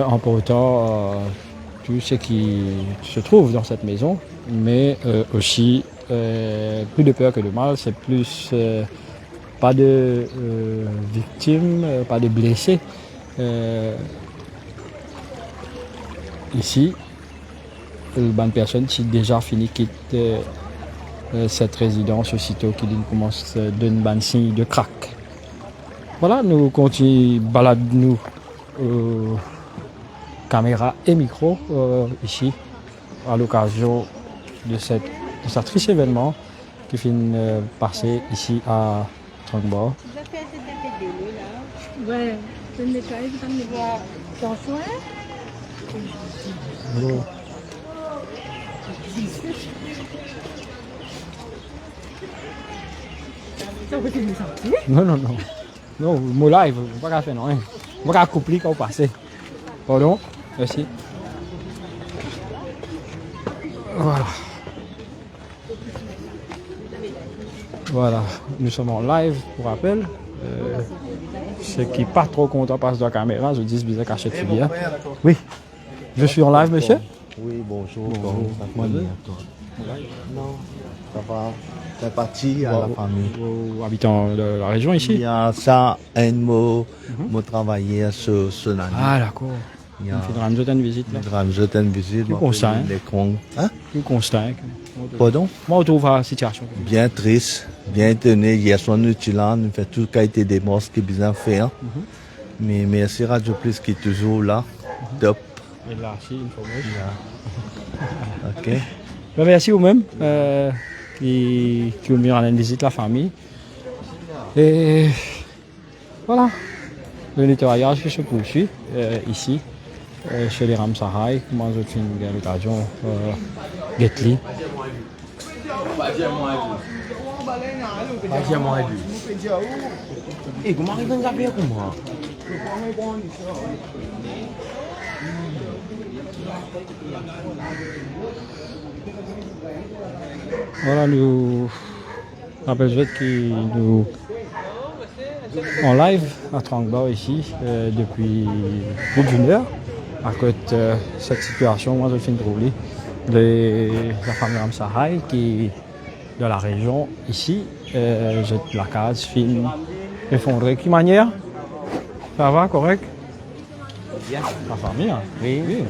C: emportant tout ce qui se trouve dans cette maison, mais aussi plus de peur que de mal, c'est plus pas de victimes, pas de blessés. Ici, une personne qui déjà fini quitter cette résidence aussitôt qu'il commence à donner un signe de crack. Voilà, nous continuons balade nous caméra et micro ici à l'occasion de cet triste événement qui finit passer ici à Trangbor.
M: Ouais, je ne nettoyer, vous allez voir ton soin.
C: Non. Non, mon live, je ne vais pas faire non. Je vais couper quand vous passez. Pardon, merci. Voilà. Voilà, nous sommes en live pour rappel. Ceux qui pas trop contents passent de la caméra, je dis bizarre cachette bien. Oui, je suis en live, monsieur.
N: Oui, bonjour.
C: Non,
N: ça va. C'est parti à la famille.
C: Aux habitants de la région ici.
N: Il y a ça, un mot, travailler sur ce l'année.
C: Ah, d'accord.
N: Il y a
C: une visite là.
N: une visite.
C: Nous constat.
N: Hein?
C: Nous constat.
N: Pardon?
C: Moi, on trouve la situation.
N: Bien triste, bien tenu. Hier soir, nous sommes là, nous faisons tout ce qui a été des monstres qui bien fait. Mais merci Radio Plus qui est toujours là. Top.
C: Et là, si, une fois
N: Ok.
C: Ben, merci vous-même qui ont mis en visite la famille. Et voilà, le nettoyage qui se poursuit ici, chez les Ramsahai. Comment je fais une l'occasion Getli.
J: Eh, comment arrive un gars comme moi?
C: Voilà, nous rappelle qui nous en live à Trangba ici depuis plus d'une heure à cause de cette situation. Moi, je fais une trouver la famille Ramsahai qui de la région ici, jette la case, film effondré. Qui manière? Ça va, correct?
J: Bien.
C: La famille, hein? Oui.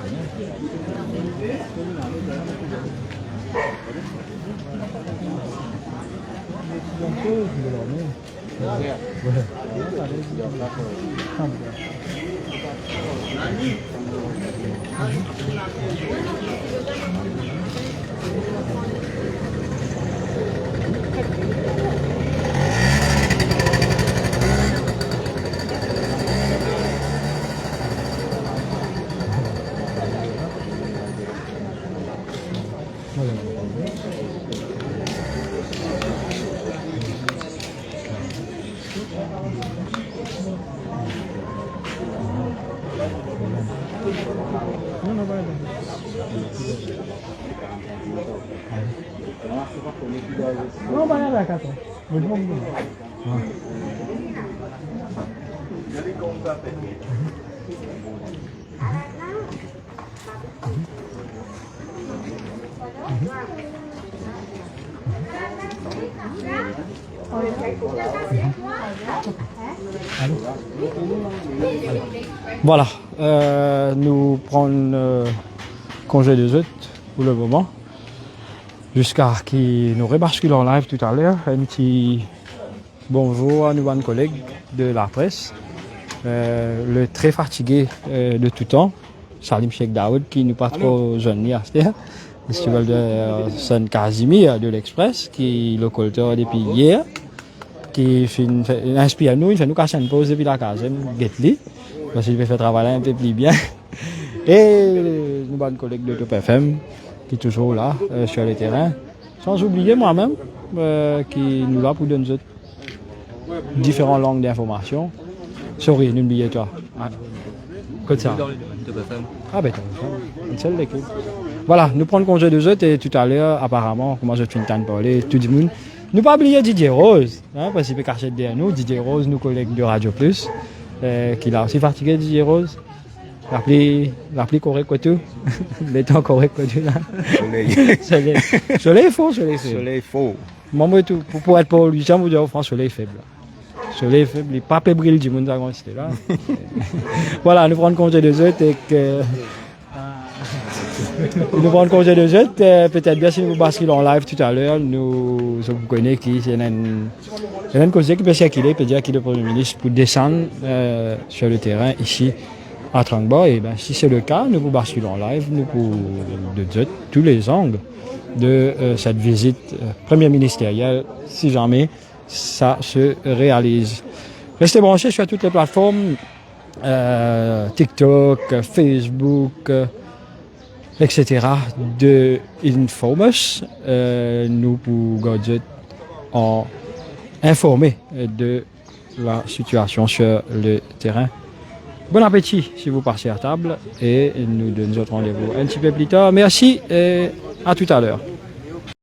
C: Voilà, nous prenons congé des autres pour le moment, jusqu'à ce qu'il nous rebascule en live tout à l'heure. Un petit bonjour à nos bonnes collègues de la presse, le très fatigué de tout temps, Salim Cheikh Daoud, qui nous pas trop jeune ni à ce le festival de San Casimir de l'Express, qui est le collecteur depuis hier, qui inspire nous, il fait nous casser une pause depuis la case, Getli, parce qu'il fait travailler un peu plus bien. Et nos bonnes collègues de Top FM, qui est toujours là, sur le terrain. Sans oublier moi-même, qui nous là pour donner différentes langues d'information. Sorry, n'oubliez toi. Comme ça. Ah ben, une seule équipe. Voilà, nous prenons congé de autres et tout à l'heure, apparemment, comment je suis en train de parler, tout le monde. Nous pas oublier Didier Rose, parce qu'il peut cacher derrière nous. Didier Rose, nos collègues de Radio Plus, qui l'a aussi fatigué, Didier Rose. L'appli correct que tout. Les temps correct que tout là. Soleil faux.
N: Soleil faux.
C: Moi, pour être pour lui, j'aime vous dire, France, soleil faible. Soleil faible, il pas brille du monde avant c'était là. Voilà, nous prenons congé de autres et que. Nous prenons congé de autres, peut-être bien si nous basculons en live tout à l'heure, nous vous connaissez qui c'est une cause qui peut circuler, peut dire qu'il est le Premier ministre pour descendre sur le terrain ici à Trangba. Et bien si c'est le cas, nous vous basculons en live, nous pour de tous les angles de cette visite première ministérielle, si jamais ça se réalise. Restez branchés sur toutes les plateformes, TikTok, Facebook, etc. de Informus, nous pour garder informés de la situation sur le terrain. Bon appétit si vous passez à table et nous donnons notre rendez-vous un petit peu plus tard. Merci et à tout à l'heure.